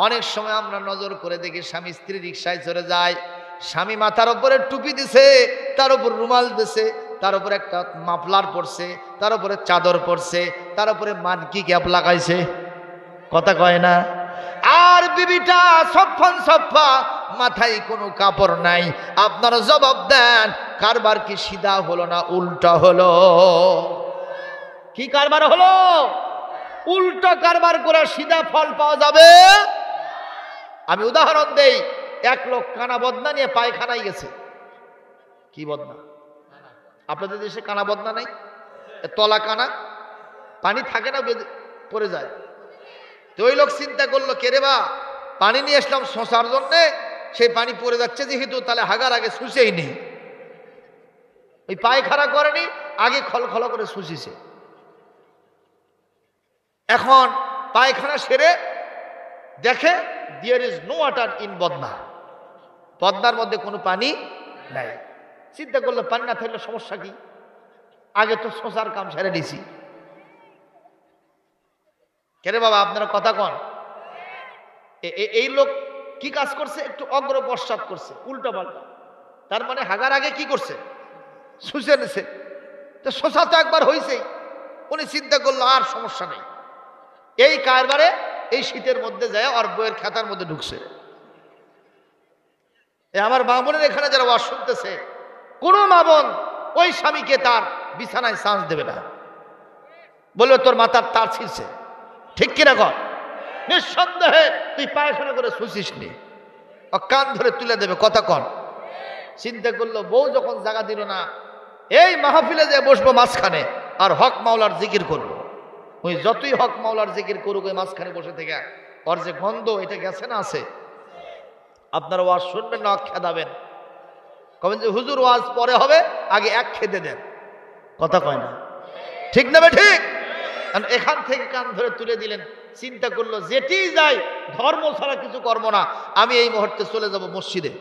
অনেক সময় আমরা নজর করে দেখি স্বামী স্ত্রী রিক্সায় চড়ে যায়, স্বামী মাথার উপরে টুপি দিছে, তার উপর রুমাল দিছে, তার উপরে একটা মাফলার পরছে, তার উপরে চাদর পরছে, তার উপরে মানকি ক্যাপ লাগাইছে, কথা কয় না? আর বিবিটা সফান সফা, মাথায় কোনো কাপড় নাই। আপনারা জবাব দেন, কারবার কি সিধা হলো না উল্টা হলো? কি কারবার হলো? উল্টা কারবার করে সিধা ফল পাওয়া যাবে? আমি উদাহরণ দেই, এক লোক কানা বদনা নিয়ে পায়খানায় গেছে। কি বদনা? আপনাদের দেশে কানা বদনা নাই? তলা কানা, পানি থাকে না, পড়ে যায়। তো ওই লোক চিন্তা করলো, কে রে বা, পানি নিয়ে আসলাম শোষার জন্যে, সেই পানি পড়ে যাচ্ছে যেহেতু, তাহলে হাগার আগে শুষেই নেই। ওই পায়খানা করেনি, আগে খলখল করে শুষিছে। এখন পায়খানা সেরে দেখে there is no water in badna, বদনার মধ্যে কোনো পানি নাই। চিন্তা করলো পানি না থাকলে সমস্যা কি, আগে তো শোষার কাম সেরে দিছি। কেরে বাবা আপনারা কথা কন? এই লোক কি কাজ করছে? একটু অগ্র পশ্চাৎ করছে, উল্টা পাল্টা। তার মানে হাগার আগে কি করছে? শুষে নিছে। তো শোষা তো একবার হয়েছেই, উনি চিন্তা করলো আর সমস্যা নেই। এই কারবারে এই শীতের মধ্যে যায় আর বইয়ের খাতার মধ্যে ঢুকছে। আমার মা বোনের এখানে যারা ওয়াজ শুনতেছে, কোনো মা বোন ওই স্বামীকে তার বিছানায় চান্স দেবে না, বলবে তোর মাথার তার ছিঁড়ছে, ঠিক কিনা কর? নিঃসন্দেহে তুই পায়খানা করে শুছিস নি, কান ধরে তুলে দেবে, কথা কন? চিন্তা করলো বউ যখন জায়গা দিল না, এই মাহফিলে যে বসবো মাঝখানে আর হক মাওলার জিকির করবো। ওই যতই হক মাওলার জিকির করুক, ওই মাঝখানে বসে থেকে ওর যে গন্ধ, এটা গেছে না আছে? আপনারা ওয়াজ শুনবেন না খেদাবেন, কবেন যে হুজুর ওয়াজ পরে হবে, আগে এক খেতে দেন, কথা কয় না? ঠিক নেবে ঠিক? এখান থেকে কান ধরে তুলে দিলেন। চিন্তা করলো যেটি যাই ধর্ম ছাড়া কিছু কর্ম না, আমি এই মুহূর্তে চলে যাব মসজিদে।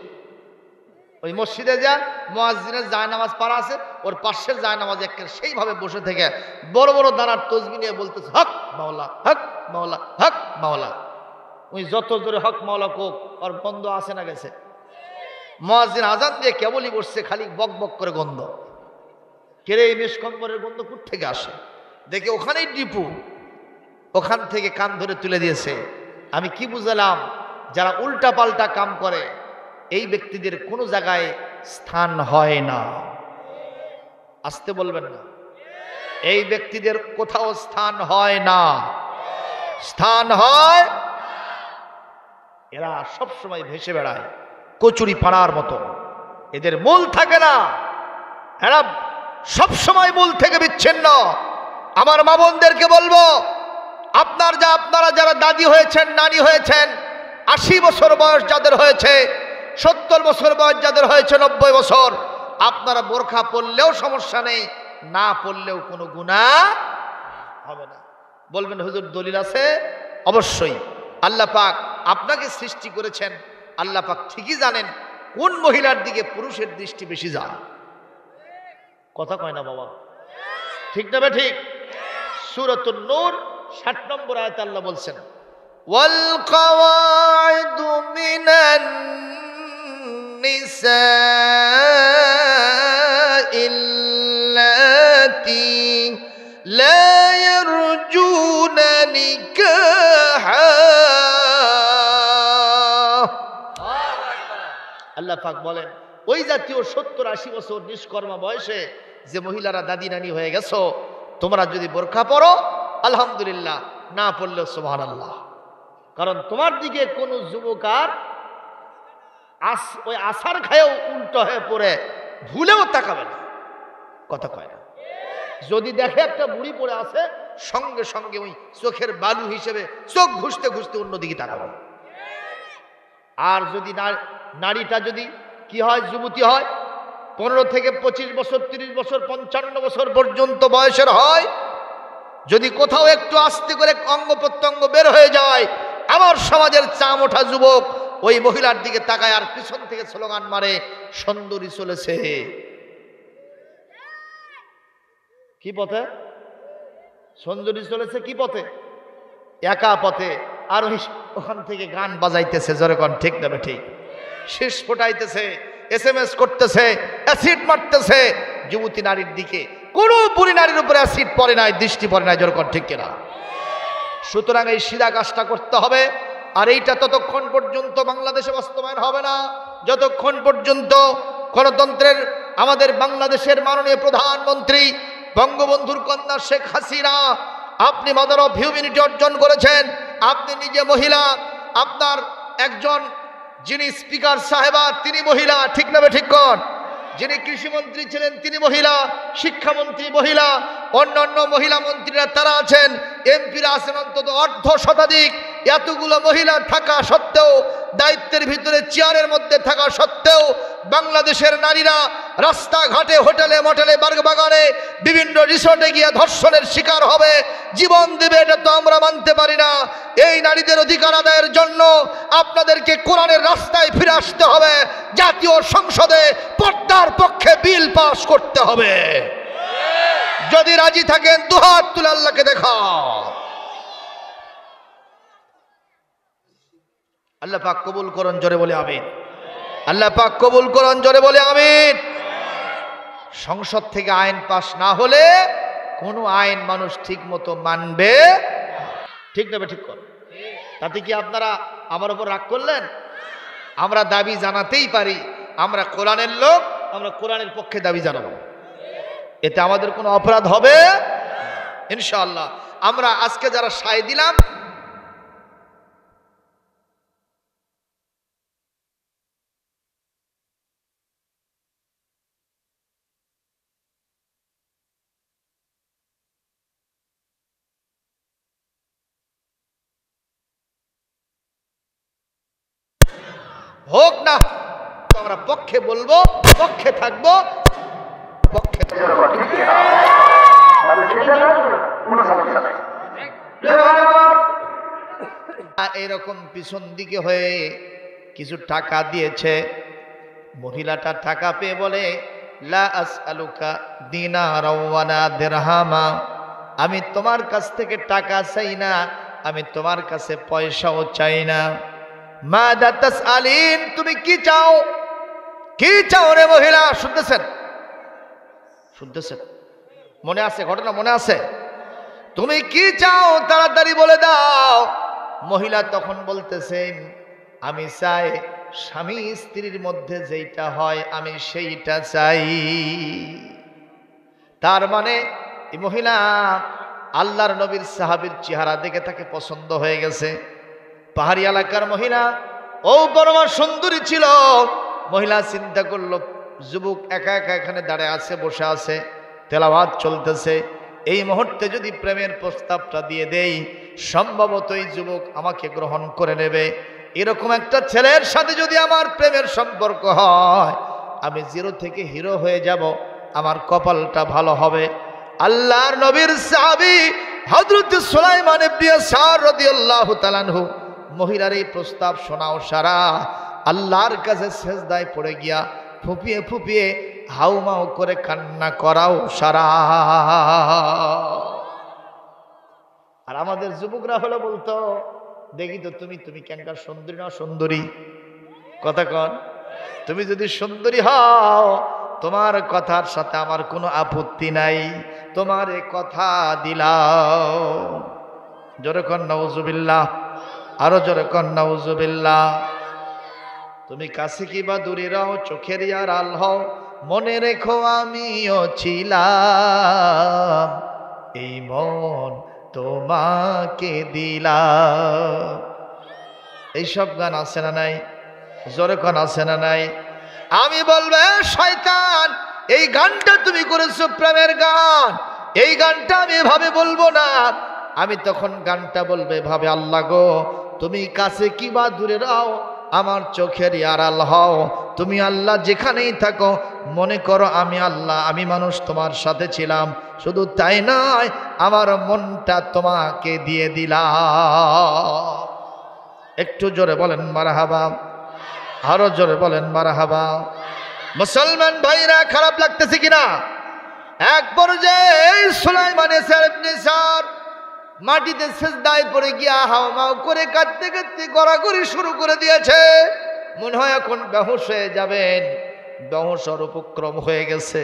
ওই মসজিদে যান, মুয়াজ্জিনের জায়নামাজ পাড়া আছে, ওর পাশের জায়নামাজ একের সেইভাবে বসে থেকে বড় বড় দানার তসবিহ নিয়ে বলতেছে হক মাওলা, হক মাওলা, হক মাওলা। ওই যত জোরে হক মাওলা কোক, ওর গন্ধ আসে না গেছে? মুয়াজ্জিন আজান দিয়ে কেবলই বসছে, খালি বক বক করে গন্ধ। কেরে এই মেশকম্বরের গন্ধ কোথ থেকে আসে? দেখে ওখানেই ডিপু, ওখান থেকে কান ধরে তুলে দিয়েছে। আমি কি বুঝলাম, যারা উল্টা পাল্টা কাম করে এই ব্যক্তিদের কোনো জায়গায় স্থান হয় না। আসতে বলবেন না, এই ব্যক্তিদের কোথাও স্থান হয় না, স্থান হয়। এরা সব সময় ভেসে বেড়ায় কচুরি পাড়ার মতো, এদের মূল থাকে না, এরা সব সময় মূল থেকে বিচ্ছিন্ন। আমার মা বোনদেরকে বলবো, আপনারা যারা দাদি হয়েছেন, নানি হয়েছেন, 80 বছর বয়স যাদের হয়েছে, 70 বছর বয়স যাদের হয়েছে, 90 বছর, আপনারা বোরখা পরলেও সমস্যা নেই, না পরলেও কোনো গুনাহ হবে না। বলবেন হুজুর দলিল আছে? অবশ্যই। আল্লাহ পাক আপনাকে সৃষ্টি করেছেন, আল্লাহ পাক ঠিকই জানেন কোন মহিলার দিকে পুরুষের দৃষ্টি বেশি যায়? কথা কয় না বাবা, ঠিক না ঠিক? সূরাতুন নূর 60 নম্বর আয়াতে আল্লাহ বলছেন, ওয়াল কাওয়াইদু মিনান নিসাইল্লাতী লা ইয়ারজুনা নিকাহা। আল্লাহ পাক বলেন, ওই জাতীয় 70-80 বছর নিষ্কর্মা বয়সে যে মহিলারা দাদি নানি হয়ে গেছো, তোমরা যদি বোরকা পরো আলহামদুলিল্লাহ, না পড়লেও সুবহানাল্লাহ। কারণ তোমার দিকে কোনো যুবক আর ওই আসার খায়েও উল্টো হয়ে পড়ে ভুলেও তাকাবে না। কথা কয় না? যদি দেখে একটা বুড়ি পড়ে আছে, সঙ্গে সঙ্গে ওই চোখের বালু হিসেবে চোখ ঘুষতে ঘুষতে অন্যদিকে তাকাবে। আর যদি নারীটা যদি কি হয়, যুবতী হয়, 15 থেকে 25 বছর, 30 বছর, 55 বছর পর্যন্ত বয়সের হয়, যদি কোথাও একটু আস্তে করে অঙ্গ প্রত্যঙ্গ বের হয়ে যায়, আমার সমাজের চাম ওঠা যুবক ওই মহিলার দিকে তাকায় আর পিছন থেকে স্লোগান মারে, সুন্দরী চলেছে। কি পথে? সুন্দরী চলেছে কি পথে? একা পথে। আর ওখান থেকে গান বাজাইতেছে, জোরে কোন ঠিক না ঠিক? শেষ ফোটাইতেছে, SMS করতেছে, অ্যাসিড মারতেছে যুবতী নারীর দিকে। কোনো বুড়ি নারীর উপরে অ্যাসিড পড়ে নাই, দৃষ্টি পড়ে নাই, জোরে কোন ঠিক কিনা? সুতরাং এই সিধা কাজটা করতে হবে। আর এইটা ততক্ষণ পর্যন্ত বাংলাদেশে বাস্তবায়ন হবে না যতক্ষণ পর্যন্ত গণতন্ত্রের আমাদের বাংলাদেশের মাননীয় প্রধানমন্ত্রী বঙ্গবন্ধুর কন্যা শেখ হাসিনা, আপনি মাদার অফ হিউম্যানিটি অর্জন করেছেন, আপনি নিজে মহিলা, আপনার একজন যিনি স্পিকার সাহেবা তিনি মহিলা, ঠিক না ঠিক কন? যিনি কৃষিমন্ত্রী ছিলেন তিনি মহিলা, শিক্ষামন্ত্রী মহিলা, অন্যান্য মহিলা মন্ত্রীরা তারা আছেন, এমপিরা আছেন অন্তত 1/2 শতাধিক। এতগুলো মহিলা থাকা সত্ত্বেও, দায়িত্বের ভিতরে চেয়ারের মধ্যে থাকা সত্ত্বেও বাংলাদেশের নারীরা রাস্তাঘাটে, হোটেলে, মোটেলে, বাগানে, বিভিন্ন রিসোর্টে গিয়ে ধর্ষণের শিকার হবে, জীবন দেবে, এটা তো আমরা মানতে পারি না। এই নারীদের অধিকার আদায়ের জন্য আপনাদেরকে কোরআনের রাস্তায় ফিরে আসতে হবে, জাতীয় সংসদে পর্দার পক্ষে বিল পাস করতে হবে। যদি রাজি থাকেন দুহাত তুলে আল্লাহকে দেখাও। আল্লাহ পাক কবুল করুন, জোরে বলে আমিন। আল্লাহ পাক কবুল করুন, জোরে বলে আমিন। সংসদ থেকে আইন পাস না হলে কোনো আইন মানুষ ঠিক মতো মানবে, ঠিক না ঠিক কর? তাতে কি আপনারা আমার উপর রাগ করলেন? আমরা দাবি জানাতেই পারি, আমরা কোরআনের লোক, আমরা কোরআনের পক্ষে দাবি জানাবো, এতে আমাদের কোনো অপরাধ হবে ইনশাআল্লাহ। আমরা আজকে যারা সায় দিলাম, হোক না, আমরা পক্ষে বলবো, পক্ষে থাকবো, পক্ষে এরকম পিছন দিকে হয়ে কিছু টাকা দিয়েছে, মহিলাটা টাকা পেয়ে বলে, লা আসআলুকা দিনারাও ওয়ালা দিরহামা, আমি তোমার কাছ থেকে টাকা চাই না, আমি তোমার কাছে পয়সাও চাই না। মাদা তাসআলিন, তুমি কি চাও? কি চাও রে মহিলা? শুনতেছেন? শুনতেছেন? মনে আছে ঘটনা? মনে আছে? তুমি কি চাও তাড়াতাড়ি বলে দাও। মহিলা তখন বলতেছেন, আমি চাই স্বামী স্ত্রীর মধ্যে যেটা হয় আমি সেইটা চাই। তার মানে এই মহিলা আল্লাহর নবীর সাহাবীর চেহারা দেখে তাকে পছন্দ হয়ে গেছে। পাহাড়ি এলাকার মহিলা, ও পরমা সুন্দরী ছিল। মহিলা চিন্তা করলো, যুবক একা একা এখানে দাঁড়িয়ে আছে, বসে আছে, তেলাওয়াত চলতেছে, এই মুহূর্তে যদি প্রেমের প্রস্তাবটা দিয়ে দেই, সম্ভবত এই যুবক আমাকে গ্রহণ করে নেবে। এরকম একটা ছেলের সাথে যদি আমার প্রেমের সম্পর্ক হয়, আমি জিরো থেকে হিরো হয়ে যাব, আমার কপালটা ভালো হবে। আল্লাহর নবীর সাহাবী হযরত সুলাইমান ইবনে ইয়াসার রাদিয়াল্লাহু তাআলা আনহু মহিলার এই প্রস্তাব শোনাও সারা আল্লাহর কাছে সেজদায় পড়ে গিয়া ফুপিয়ে ফুপিয়ে হাউমাউ করে কান্না করাও সারা। আর আমাদের যুবকরা হলো বলতো, দেখি তো তুমি কেনকার সুন্দরী না সুন্দরী, কথা কন, তুমি যদি সুন্দরী হও তোমার কথার সাথে আমার কোনো আপত্তি নাই, তোমার এ কথা দিলাও। জোরে কন নাউজুবিল্লাহ, আরো জোরে কন নাউজুবিল্লাহ। তুমি কাছে কি বা দূরে রও, চোখের আড়াল হও, মনে রেখো আমিও ছিলাম, এই মন তোমাকে দিলাম। এইসব গান আছে না নাই? জোরে কোন আছে না নাই? আমি বলবে শয়তান, এই গানটা তুমি করেছো প্রেমের গান, এই গানটা আমি এভাবে বলবো না। আমি তখন গানটা বলবে ভাবে, আল্লাহ গো তুমি কাছে কি বা দূরে রও, আমার চোখের আড়াল হও, তুমি আল্লাহ যেখানেই থাকো মনে করো আমি আল্লাহ, আমি মানুষ তোমার সাথে ছিলাম, শুধু তাই নয় আমার মনটা তোমাকে দিয়ে দিলাম। একটু জোরে বলেন মারহাবা, আরো জোরে বলেন মারহাবা। মুসলমান ভাইরা খারাপ লাগতেছে কিনা? এক পর্যায়ে সুলাইমান ইবনে সাদ মাটিতে সিজদায় পড়ে গিয়া হাওমাও করে কাঁদতে কাঁদতে গড়াগড়ি শুরু করে দিয়েছে। মনে হয় এখন বেহুশ হয়ে যাবেন, বেহুশ হওয়ার উপক্রম হয়ে গেছে।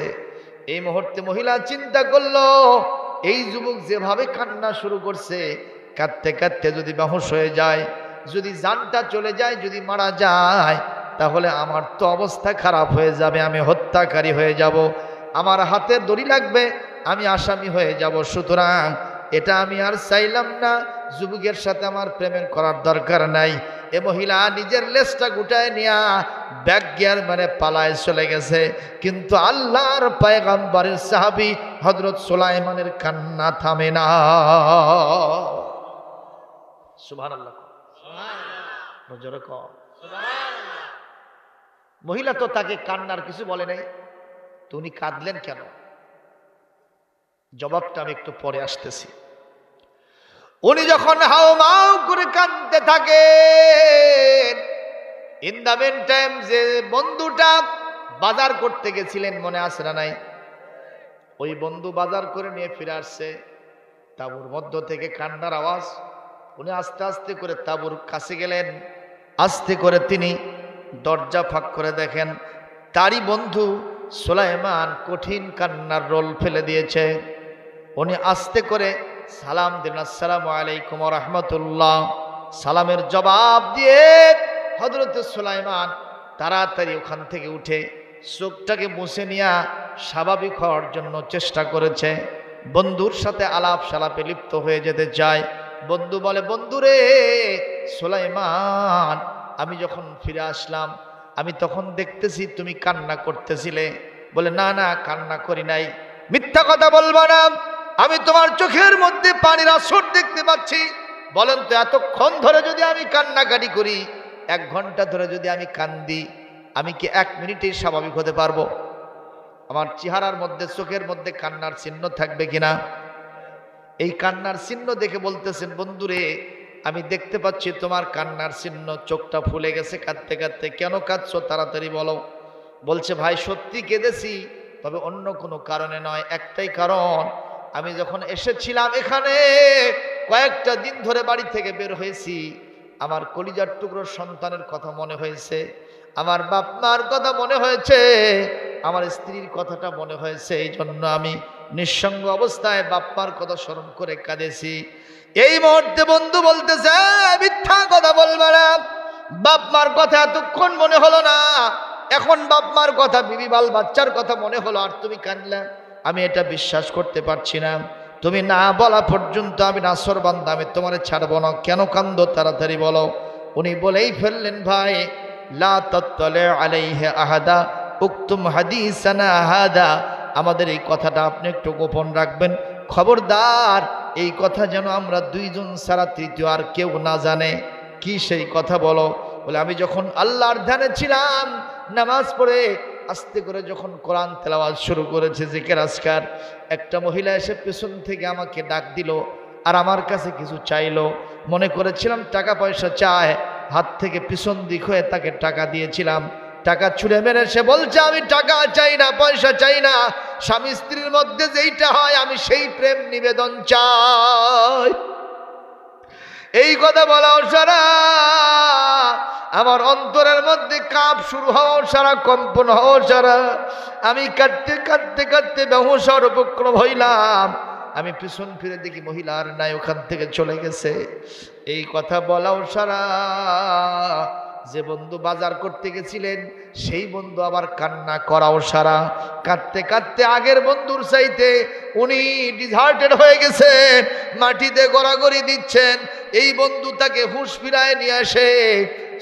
এই মুহূর্তে মহিলা চিন্তা করলো, এই যুবক যেভাবে কান্না শুরু করছে, কাঁদতে কাঁদতে যদি বেহুশ হয়ে যায়, যদি জানটা চলে যায়, যদি মারা যায়, তাহলে আমার তো অবস্থা খারাপ হয়ে যাবে, আমি হত্যাকারী হয়ে যাব, আমার হাতে দড়ি লাগবে, আমি আসামি হয়ে যাব। সুতরাং এটা আমি আর চাইলাম না, যুবকের সাথে আমার প্রেমের করার দরকার নাই। এ মহিলা নিজের লেজটা গুটায় নিয়া ব্যাগ গিয়ার মানে পালায় চলে গেছে। কিন্তু আল্লাহর পয়গম্বরের সাহাবী হযরত সুলাইমানের কান্না থামে না। সুবহানাল্লাহ, সুবহানাল্লাহ। মহিলা তো তাকে কান্নার কিছু বলে নাই, তো উনি কাঁদলেন কেন? জবাবটা আমি একটু পরে আসতেছি। উনি যখন হাউমাউ করে কাঁদতে থাকেন, ইন দ্য মেন টাইম যে বন্ধুটা বাজার করতে গেছিলেন, মনে আছে না নাই? ওই বন্ধু বাজার করে নিয়ে ফিরে আসছে, তাঁবুর মধ্য থেকে কান্নার আওয়াজ। উনি আস্তে আস্তে করে তাঁবুর কাছে গেলেন, আস্তে করে তিনি দরজা ফাঁক করে দেখেন তারই বন্ধু সুলাইমান কঠিন কান্নার রোল ফেলে দিয়েছে। উনি আস্তে করে সালাম দিলেন, আসসালামু আলাইকুম ওয়া রাহমাতুল্লাহ। সালামের জবাব দিয়ে হযরত সুলাইমান তাড়াতাড়ি ওখান থেকে উঠে চোখটাকে মুছে নিয়ে স্বাভাবিক হওয়ার জন্য চেষ্টা করেছে। বন্ধুর সাথে আলাপ সালাপে লিপ্ত হয়ে যেতে চায়। বন্ধু বলে, বন্ধুরে সুলাইমান, আমি যখন ফিরে আসলাম আমি তখন দেখতেছি তুমি কান্না করতেছিলে। বলে, না না, কান্না করি নাই। মিথ্যা কথা বলবো না, আমি তোমার চোখের মধ্যে পানির আসর দেখতে পাচ্ছি। বলেন তো, এতক্ষণ ধরে যদি আমি কান্নাকাটি করি, 1 ঘন্টা ধরে যদি আমি কান্দি, আমি কি 1 মিনিটেই স্বাভাবিক হতে পারবো? আমার চেহারার মধ্যে, চোখের মধ্যে কান্নার চিহ্ন থাকবে কিনা? এই কান্নার চিহ্ন দেখে বলতেছেন, বন্ধুরে আমি দেখতে পাচ্ছি তোমার কান্নার চিহ্ন, চোখটা ফুলে গেছে কাঁদতে কাঁদতে। কেন কাঁদছো তাড়াতাড়ি বলো। বলছে, ভাই সত্যি কেঁদেছি, তবে অন্য কোনো কারণে নয়, একটাই কারণ, আমি যখন এসেছিলাম এখানে কয়েকটা দিন ধরে বাড়ি থেকে বের হয়েছি, আমার কলিজার টুকরো সন্তানের কথা মনে হয়েছে, আমার বাপ মার কথা মনে হয়েছে, আমার স্ত্রীর কথাটা মনে হয়েছে। এই জন্য আমি নিঃসঙ্গ অবস্থায় বাপ মার কথা স্মরণ করে কাঁদেছি। এই মুহূর্তে বন্ধু বলতেছে, মিথ্যা কথা বলবে না, বাপ মার কথা এতক্ষণ মনে হলো না, এখন বাপ মার কথা, বিবি বাল বাচ্চার কথা মনে হলো, আর তুমি কাঁদলে? আমি এটা বিশ্বাস করতে পারছি না, তুমি না বলা পর্যন্ত আমি নাসর বান্দা, আমি তোমার ছাড়বো না। কেন কান্দো তাড়াতাড়ি বলো। উনি বলেই ফেললেন, ভাই লা তাত্তালি আলাইহি আহাদা উকতুম হাদিসানা হাদা, আমাদের এই কথাটা আপনি একটু গোপন রাখবেন, খবরদার এই কথা যেন আমরা 2 জন ছাড়া তৃতীয় আর কেউ না জানে। কি সেই কথা বলো? বলে, আমি যখন আল্লাহর ধ্যানে ছিলাম, নামাজ পড়ে আস্তে করে যখন কোরআন তেলাওয়াত শুরু করেছে, জিকির আজকার, একটা মহিলা এসে পেছন থেকে আমাকে ডাক দিল আর আমার কাছে কিছু চাইলো। মনে করেছিলাম টাকা পয়সা চায়, হাত থেকে পিছন দিক হয়ে তাকে টাকা দিয়েছিলাম, টাকা ছুঁড়ে মেরে সে বলছে আমি টাকা চাই না, পয়সা চাই না, স্বামী স্ত্রীর মধ্যে যেইটা হয় আমি সেই প্রেম নিবেদন চাই। এই কথা বলাও সারা আমার অন্তরের মধ্যে কাঁপ শুরু হওয়ার সারা, কম্পন হওয়ার সারা, আমি কাঁদতে কাঁদতে কাঁদতে বেহুশ হওয়ার উপক্রম হইলাম। আমি পিছন ফিরে দেখি মহিলার নাই, ওখান থেকে চলে গেছে। এই কথা বলাও সারা যে বন্ধু বাজার করতে গেছিলেন সেই বন্ধু আবার কান্না করাও সারা, কাঁদতে কাঁদতে আগের বন্ধুর চাইতে উনি ডিসহার্টেড হয়ে গেছেন, মাটিতে গড়াগড়ি দিচ্ছেন। এই বন্ধু তাকে হুঁশ ফিরায় নিয়ে আসে,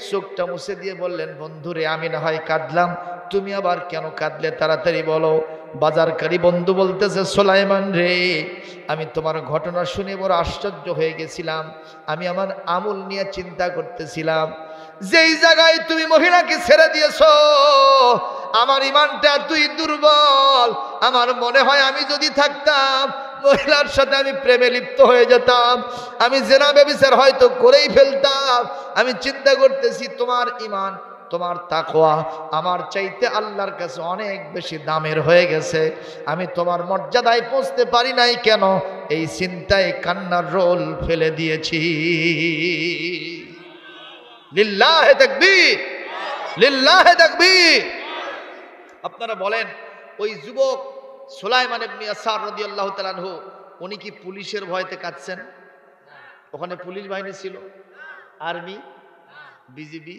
চোখটা মুছে দিয়ে বললেন, বন্ধুরে আমি না হয় কাঁদলাম, তুমি আবার কেন কাঁদলে তাড়াতাড়ি বলো। বাজারকারী বন্ধু বলতেছে, সুলাইমান রে, আমি তোমার ঘটনা শুনে বড় আশ্চর্য হয়ে গেছিলাম। আমি আমার আমল নিয়ে চিন্তা করতেছিলাম, যেই জায়গায় তুমি মহিলাকে ছেড়ে দিয়েছো আমার ইমানটা তুই দুর্বল। আমার মনে হয় আমি যদি থাকতাম মহিলার সাথে আমি প্রেমে লিপ্ত হয়ে যেতাম, আমি জেনা ব্যভিচার হয়তো করেই ফেলতাম। আমি চিন্তা করতেছি তোমার ইমান, তোমার তাকওয়া আমার চাইতে আল্লাহর কাছে অনেক বেশি দামের হয়ে গেছে। আমি তোমার মর্যাদায় পৌঁছতে পারি নাই কেন, এই চিন্তায় কান্নার রোল ফেলে দিয়েছি। লিল্লাহে তাকবীর, লিল্লাহে তাকবীর। আপনারা বলেন ওই যুবক সুলাইমান ইবনে ইয়াসার রাদিয়াল্লাহু তাআলা আনহু উনি কি পুলিশের ভয়তে কাঁদছেন? ওখানে পুলিশ বাহিনী ছিল, আর্মি, বিজিবি,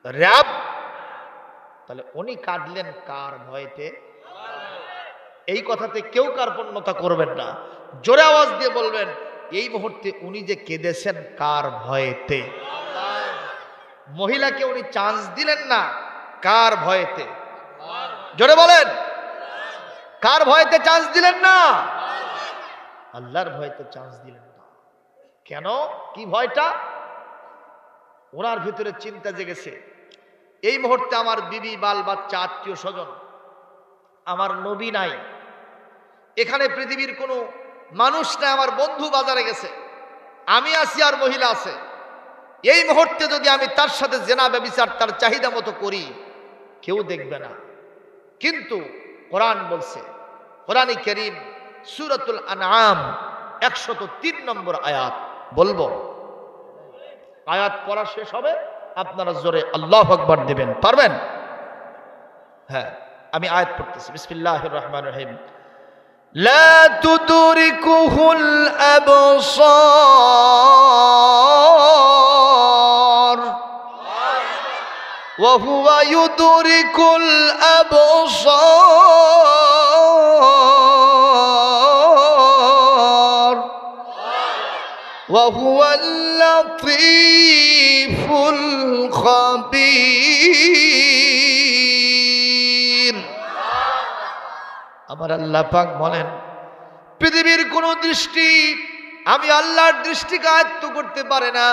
র‍্যাব, তাহলে উনি কাঁদলেন কার ভয়তে? এই কথাতে কেউ কার্পণ্যতা করবেন না, জোরে আওয়াজ দিয়ে বলবেন এই মুহূর্তে উনি যে কেঁদেছেন কার ভয়তে? মহিলাকে উনি চান্স দিলেন না, কার ভয়তে? জোরে বলেন, কার ভয়তে চান্স দিলেন না? আল্লাহর ভয়তে চান্স দিলেন না। কেন? কি ভয়টা? ওনার ভিতরে চিন্তা জেগেছে, এই মুহূর্তে আমার বিবি, বাল বাচ্চা, আত্মীয় স্বজন, আমার নবী নাই, এখানে পৃথিবীর কোনো মানুষ নাই, আমার বন্ধু বাজারে গেছে, আমি আছি আর মহিলা আছে। এই মুহূর্তে যদি আমি তার সাথে জেনা ব্যভিচার তার চাহিদা মতো করি কেউ দেখবে না। কিন্তু কোরআন বলছে, কোরআনে কারীম সূরাতুল আনআম 103 নম্বর আয়াত, বলবো আয়াত পড়া শেষ হবে আপনারা জোরে আল্লাহু আকবার দিবেন, পারবেন? হ্যাঁ, আমি আয়াত পড়তেছি। বিসমিল্লাহির রহমানির রহিম। লা তুদরিকুহুল আবসার ওয়া হুয়া ইউদরিকুল আবসার ওয়া হুয়াল লাতীফুল খাবীর। আমার আল্লাহ পাক বলেন, পৃথিবীর কোন দৃষ্টি আমি আল্লাহর দৃষ্টিকে আয়ত্ত করতে পারে না,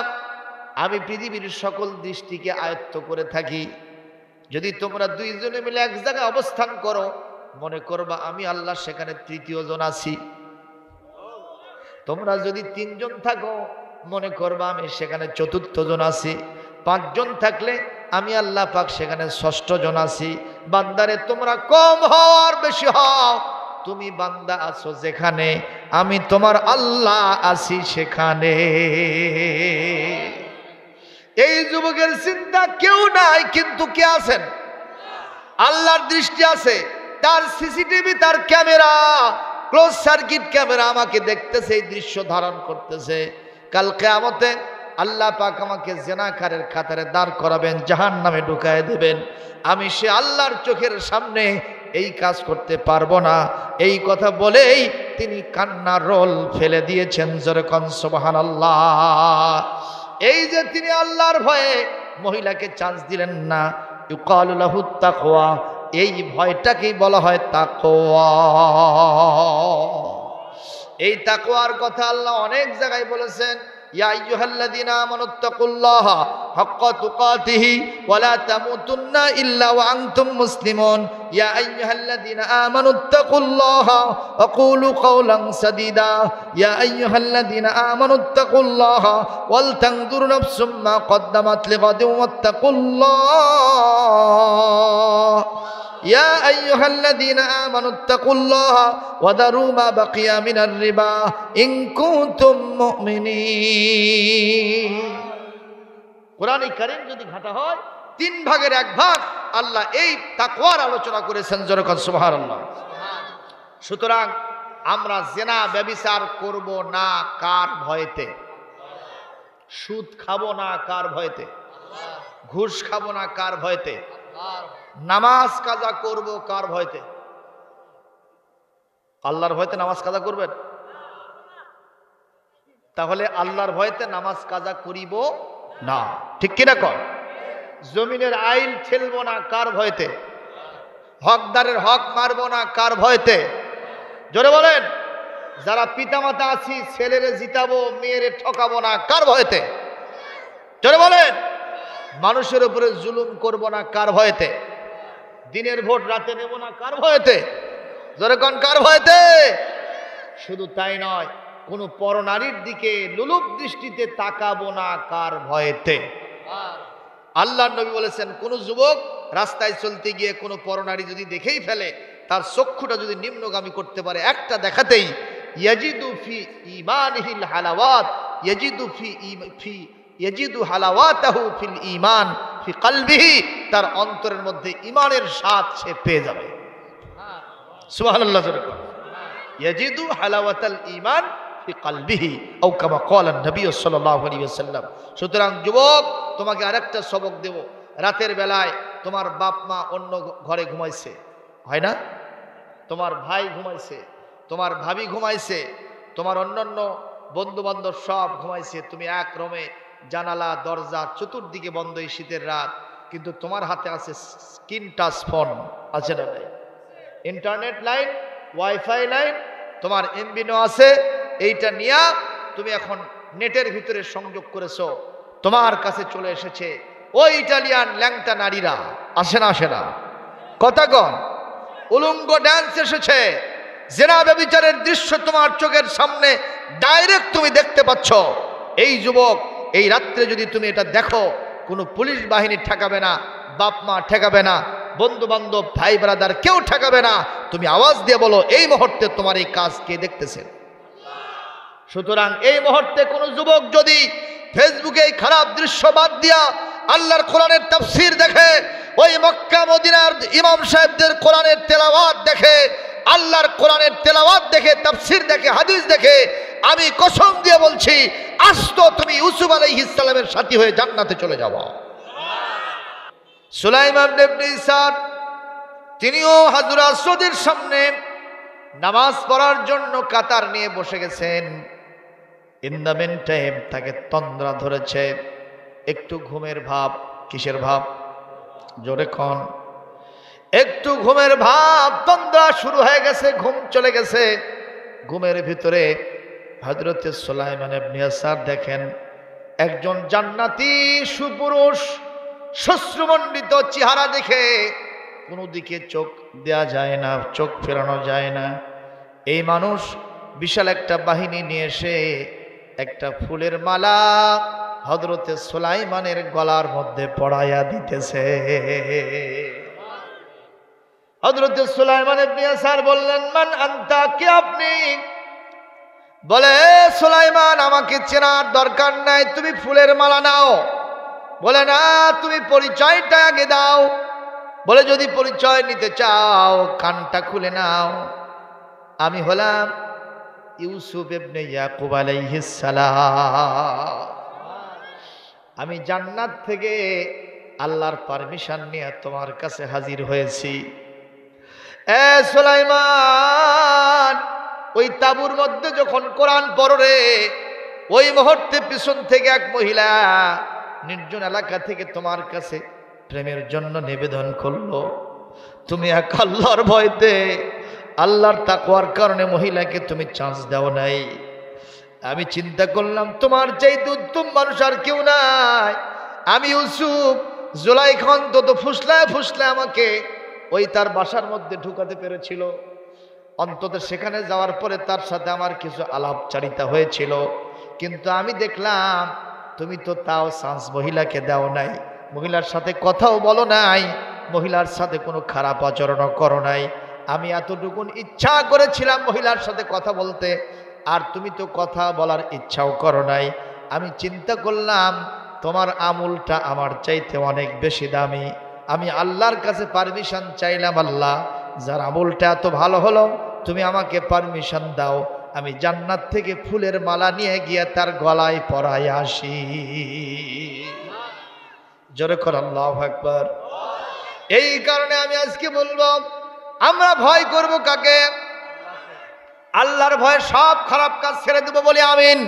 আমি পৃথিবীর সকল দৃষ্টিকে আয়ত্ত করে থাকি। যদি তোমরা দুইজনে মিলে এক জায়গায় অবস্থান করো, মনে করবা আমি আল্লাহ সেখানে তৃতীয় জন আছি। তোমরা যদি তিনজন থাকো, মনে করবা আমি সেখানে চতুর্থ জন আছি। পাঁচজন থাকলে আমি আল্লাহ পাক সেখানে ষষ্ঠ জন আছি। বান্দারে তোমরা কম হও আর বেশি হও, তুমি বান্দা আছো যেখানে, আমি তোমার আল্লাহ আছি সেখানে। এই যুবকের চিন্তা কেউ নাই, কিন্তু কে আছেন? আল্লাহর দৃষ্টি আছে, তার সিসিটিভি, তার ক্যামেরা, ক্লোজ সার্কিট ক্যামেরা আমাকে দেখতেছে, এই দৃশ্য ধারণ করতেছে। কাল কিয়ামতে আল্লাহ পাক আমাকে জেনাকারের কাতারে দাঁড় করাবেন, জাহান্নামে ঢুকায় দেবেন। আমি সে আল্লাহর চোখের সামনে এই কাজ করতে পারবো না। এই কথা বলেই তিনি কান্নার রোল ফেলে দিয়েছেন। জোরে কোন সুবহানাল্লাহ। এই যে তিনি আল্লাহর ভয়ে মহিলাকে চান্স দিলেন না, ইউকালু লাহু তাকওয়া, এই ভয়টাকেই বলা হয় তাকওয়া। এই তাকওয়ার কথা আল্লাহ অনেক জায়গায় বলেছেন। ইয়া আইয়ুহাল্লাযীনা আমানুত্তাকুল্লাহা হাক্কা তুকাতিহি ওয়া লা তামুতুন্না ইল্লা ওয়া আনতুম মুসলিমুন ইয়া আইয়ুহাল্লাযীনা আমানুত্তাকুল্লাহা ওয়া কুলু কাওলান সাদীদা ইয়া আইয়ুহাল্লাযীনা আমানুত্তাকুল্লাহা ওয়াল তানজুর নাফসুম মা কদ্দামাত লিগাদিন ওয়াত্তাকুল্লাহ يا أيها الذين آمنوا اتقوا الله وذروا ما بقي من الربا إن كنتم مؤمنين কোরআন কারীম যদি ঘাটা হয় 3 ভাগের 1 ভাগ আল্লাহ এই তাকওয়ার আলোচনা করেছেন। জোরে কোন সুবহানাল্লাহ। সুতরাং আমরা জিনা ব্যভিচার করব না কার ভয়েতে? সুদ খাবো না কার ভয়েতে? ঘুষ খাবো না কার ভয়েতে? নামাজ কাজা করব কার ভয়তে? আল্লাহর ভয়তে নামাজ কাজা করবেন? তাহলে আল্লাহর ভয়তে নামাজ কাজা করিব না, ঠিক কিনা কর? জমিনের আইল ঠেলবো না কার ভয়তে? হকদারের হক মারবো না কার ভয়তে? জোরে বলেন। যারা পিতামাতা আছি ছেলেরে জিতাবো মেয়েরে ঠকাবো না কার ভয়তে? জোরে বলেন। মানুষের উপরে জুলুম করব না কার ভয়তে? দিনের ভোট রাতে নেব না কার ভয়তে? জোরে কোন কার ভয়তে? শুধু তাই নয়, কোন পরনারীর দিকে লোলুপ দৃষ্টিতে তাকাবো না কার ভয়তে? আল্লাহর নবী বলেছেন, কোন যুবক রাস্তায় চলতে গিয়ে কোনো পরনারী যদি দেখেই ফেলে, তার চক্ষুটা যদি নিম্নগামী করতে পারে একটা দেখাতেই, ইয়াজিদু ফি ঈমানিহিল হালাওয়াত ইয়াজিদু হালাওয়াতাহু ফিল ঈমান ফি কলবিহি, তার অন্তরের মধ্যে ঈমানের স্বাদ সে পেয়ে যাবে। সুবহানাল্লাহ। ইয়াজিদু হালাওয়াতাল ঈমান ফি কলবিহি আও কামা ক্বালা নবী সাল্লাল্লাহু আলাইহি ওয়াসাল্লাম। সুতরাং যুবক, তোমাকে আরেকটা সবক দেব। রাতের বেলায় তোমার বাপ মা অন্য ঘরে ঘুমাইছে, হয় না? তোমার ভাই ঘুমাইছে, তোমার ভাবি ঘুমাইছে, তোমার অন্যান্য বন্ধু বান্ধব সব ঘুমাইছে, তুমি এক রুমে, জানালা দরজা চতুর্দিকে বন্ধ, এই শীতের রাত, কিন্তু তোমার হাতে আছে স্ক্রিন টাচ ফোন, আছে না নাই? ইন্টারনেট লাইন, ওয়াইফাই লাইন, তোমার এমবিনো আছে। এইটা নিয়ে তুমি এখন নেটের ভিতরে সংযোগ করেছো, তোমার কাছে চলে এসেছে ওই ইটালিয়ান ল্যাংটা নারীরা, আসে না? আসে না? কথা কন। উলঙ্গ ড্যান্স এসেছে, জেনা ব্যভিচারের দৃশ্য তোমার চোখের সামনে ডাইরেক্ট তুমি দেখতে পাচ্ছ। এই যুবক, এই রাত্রে যদি তুমি এটা দেখো, কোনো পুলিশ বাহিনী ঠেকাবে না, বাপ মা ঠেকাবে না, বন্ধু বান্ধব ভাই ব্রাদার কেউ ঠেকাবে না। তুমি আওয়াজ দিয়ে বলো, এই মুহূর্তে তোমার এই কাজ কে দেখতেছে? সুতরাং এই মুহূর্তে কোনো যুবক যদি ফেসবুকে এই খারাপ দৃশ্য বাদ দিয়া আল্লাহর কোরআনের তাফসীর দেখে, ওই মক্কা মদিনার ইমাম সাহেবদের কোরআনের তেলাওয়াত দেখে, আল্লাহর কোরআনের তেলাওয়াত দেখে, তাফসীর দেখে, হাদিস দেখে, আমি কসম দিয়ে বলছি, আজ তো তুমি ইউসুফ আলাইহিস সালামের সাথী হয়ে জান্নাতে চলে যাবা। সুলাইমান ইবনে ইসার তিনিও হাজরা আসওয়াদের সামনে নামাজ পড়ার জন্য কাতার নিয়ে বসে গেছেন। ইন দ্য মেন টাইম তাকে তন্দ্রা ধরেছে, একটু ঘুমের ভাব। কিসের ভাব? জোরে কোন। একটু ঘুমের ভাব, তন্দ্রা শুরু হয়ে গেছে, ঘুম চলে গেছে। ঘুমের ভিতরে হযরতে সুলাইমান ইবনে ইয়াসার দেখেন একজন জান্নাতি সুপুরুষ, শ্বশ্রুমণ্ডিত চেহারা দেখে কোনো দিকে চোখ দেয়া যায় না, চোখ ফেরানো যায় না। এই মানুষ বিশাল একটা বাহিনী নিয়ে এসে একটা ফুলের মালা হযরতে সুলাইমানের গলার মধ্যে পড়াইয়া দিতেছে। হযরতে সুলাইমান ইবনে ইয়াসার বললেন, মান আনতা, কে আপনি? বলে, সুলাইমান, আমাকে চেনার দরকার নাই, তুমি ফুলের মালা নাও। বলে, না, তুমি পরিচয়টা আগে দাও। বলে, যদি পরিচয় নিতে চাও কানটা খুলে নাও। আমি হলাম ইউসুফ ইবনে ইয়াকুব আলাইহিস সালাম। আমি জান্নাত থেকে আল্লাহর পারমিশন নিয়ে তোমার কাছে হাজির হয়েছি। এ সুলাইমান, ওই তাবুর মধ্যে যখন কোরআন পড়ে, ওই মুহূর্তে পিছন থেকে এক মহিলা নির্জন এলাকা থেকে তোমার কাছে প্রেমের জন্য নিবেদন করলো। তুমি এক আল্লাহর ভয়তে, আল্লাহর তাকওয়ার কারণে মহিলাকে তুমি চান্স দাও নাই। আমি চিন্তা করলাম তোমার চাইতে উত্তম মানুষ আর কেউ নাই। আমি ইউসুফ জুলাইখা অন্তত ফুসলায় ফুসলায় আমাকে ওই তার বাসার মধ্যে ঢুকাতে পেরেছিল। অন্তত সেখানে যাওয়ার পরে তার সাথে আমার কিছু আলাপচারিতা হয়েছিল, কিন্তু আমি দেখলাম তুমি তো তাও চান্স মহিলাকে দাও নাই, মহিলার সাথে কথাও বলো নাই, মহিলার সাথে কোনো খারাপ আচরণও করো নাই। আমি এতটুকুন ইচ্ছা করেছিলাম মহিলার সাথে কথা বলতে, আর তুমি তো কথা বলার ইচ্ছাও করো নাই। আমি চিন্তা করলাম তোমার আমলটা আমার চাইতে অনেক বেশি দামি। আমি আল্লাহর কাছে পারমিশন চাইলাম, আল্লাহ যার আমলটা এত ভালো হলো তুমি আমাকে পারমিশন দাও, আমি জান্নাত থেকে ফুলের মালা নিয়ে গিয়ে তার গলায় পরাই আসি। জোরে কর আল্লাহু আকবার। এই কারণে আমি আজকে বলবো, আমরা ভয় করব কাকে? আল্লাহর ভয়ে সব খারাপ কাজ ছেড়ে দেবো বলে আমিন।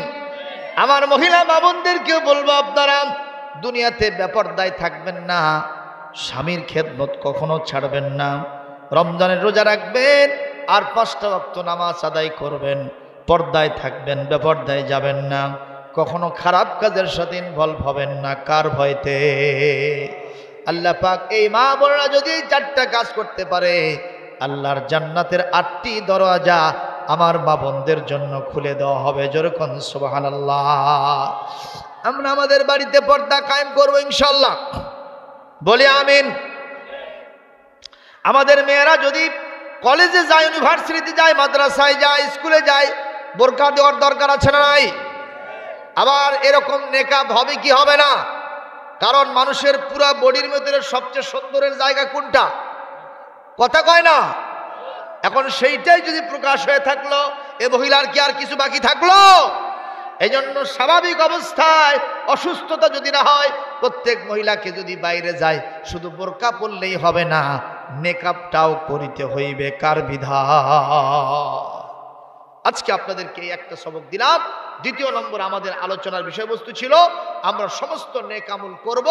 আমার মহিলা মা বোনদেরকেও বলবো, আপনারা দুনিয়াতে বেপরদায় থাকবেন না, স্বামীর খেদমত কখনো ছাড়বেন না, রমজানের রোজা রাখবেন আর 5টা ওয়াক্ত নামাজ আদায় করবেন, পর্দায় থাকবেন, বেপরদায় যাবেন না, কখনো খারাপ কাজের সাথে ইনভলভ হবেন না। কার ভয়তে? আল্লাহ পাক এই মা বোনেরা যদি 4টা কাজ করতে পারে, আল্লাহর জান্নাতের 8টি দরজা আমার মা বোনদের জন্য খুলে দেওয়া হবে। যেরকম সুবহানাল্লাহ। আমরা আমাদের বাড়িতে পর্দা কায়েম করবো ইনশাআল্লাহ, বলি আমিন। আমাদের মেয়েরা যদি কলেজে যায়, ইউনিভার্সিটিতে যায়, মাদ্রাসায় যায়, স্কুলে যায়, বোরকা দেওয়ার দরকার আছে না নাই? আবার এরকম নেকাব হবে কি হবে না? কারণ মানুষের পুরা বডির মধ্যে সবচেয়ে সুন্দরের জায়গা কোনটা? কথা কয় না? এখন সেইটাই যদি প্রকাশ হয়ে থাকলো, এ মহিলার কি আর কিছু বাকি থাকলো? এই জন্য স্বাভাবিক অবস্থায় অসুস্থতা যদি না হয়, প্রত্যেক মহিলাকে যদি বাইরে যায় শুধু বোরকা পরলেই হবে না, নেকাবটাও করিতে হইবে। কার বিধান? আজকে আপনাদেরকে একটা সবক দিলাম। 2 নম্বর আমাদের আলোচনার বিষয়বস্তু ছিল আমরা সমস্ত নেক আমল করব,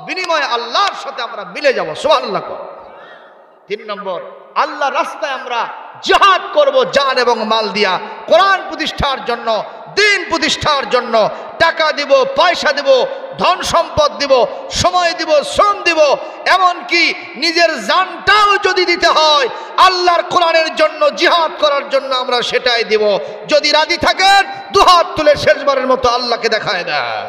বিনিময়ে আল্লাহর সাথে আমরা মিলে যাব। সুবহানাল্লাহ। 3 নম্বর, আল্লাহর রাস্তায় আমরা জিহাদ করব জান এবং মাল দিয়া, কোরআন প্রতিষ্ঠার জন্য, দিন প্রতিষ্ঠার জন্য টাকা দিব, পয়সা দিব, ধন সম্পদ দিব, সময় দিব, শ্রম দিব, এমনকি নিজের জানটাও যদি দিতে হয় আল্লাহর কোরআনের জন্য, জিহাদ করার জন্য, আমরা সেটাই দিব। যদি রাজি থাকেন দুহাত তুলে শেষবারের মতো আল্লাহকে দেখায় দেয়।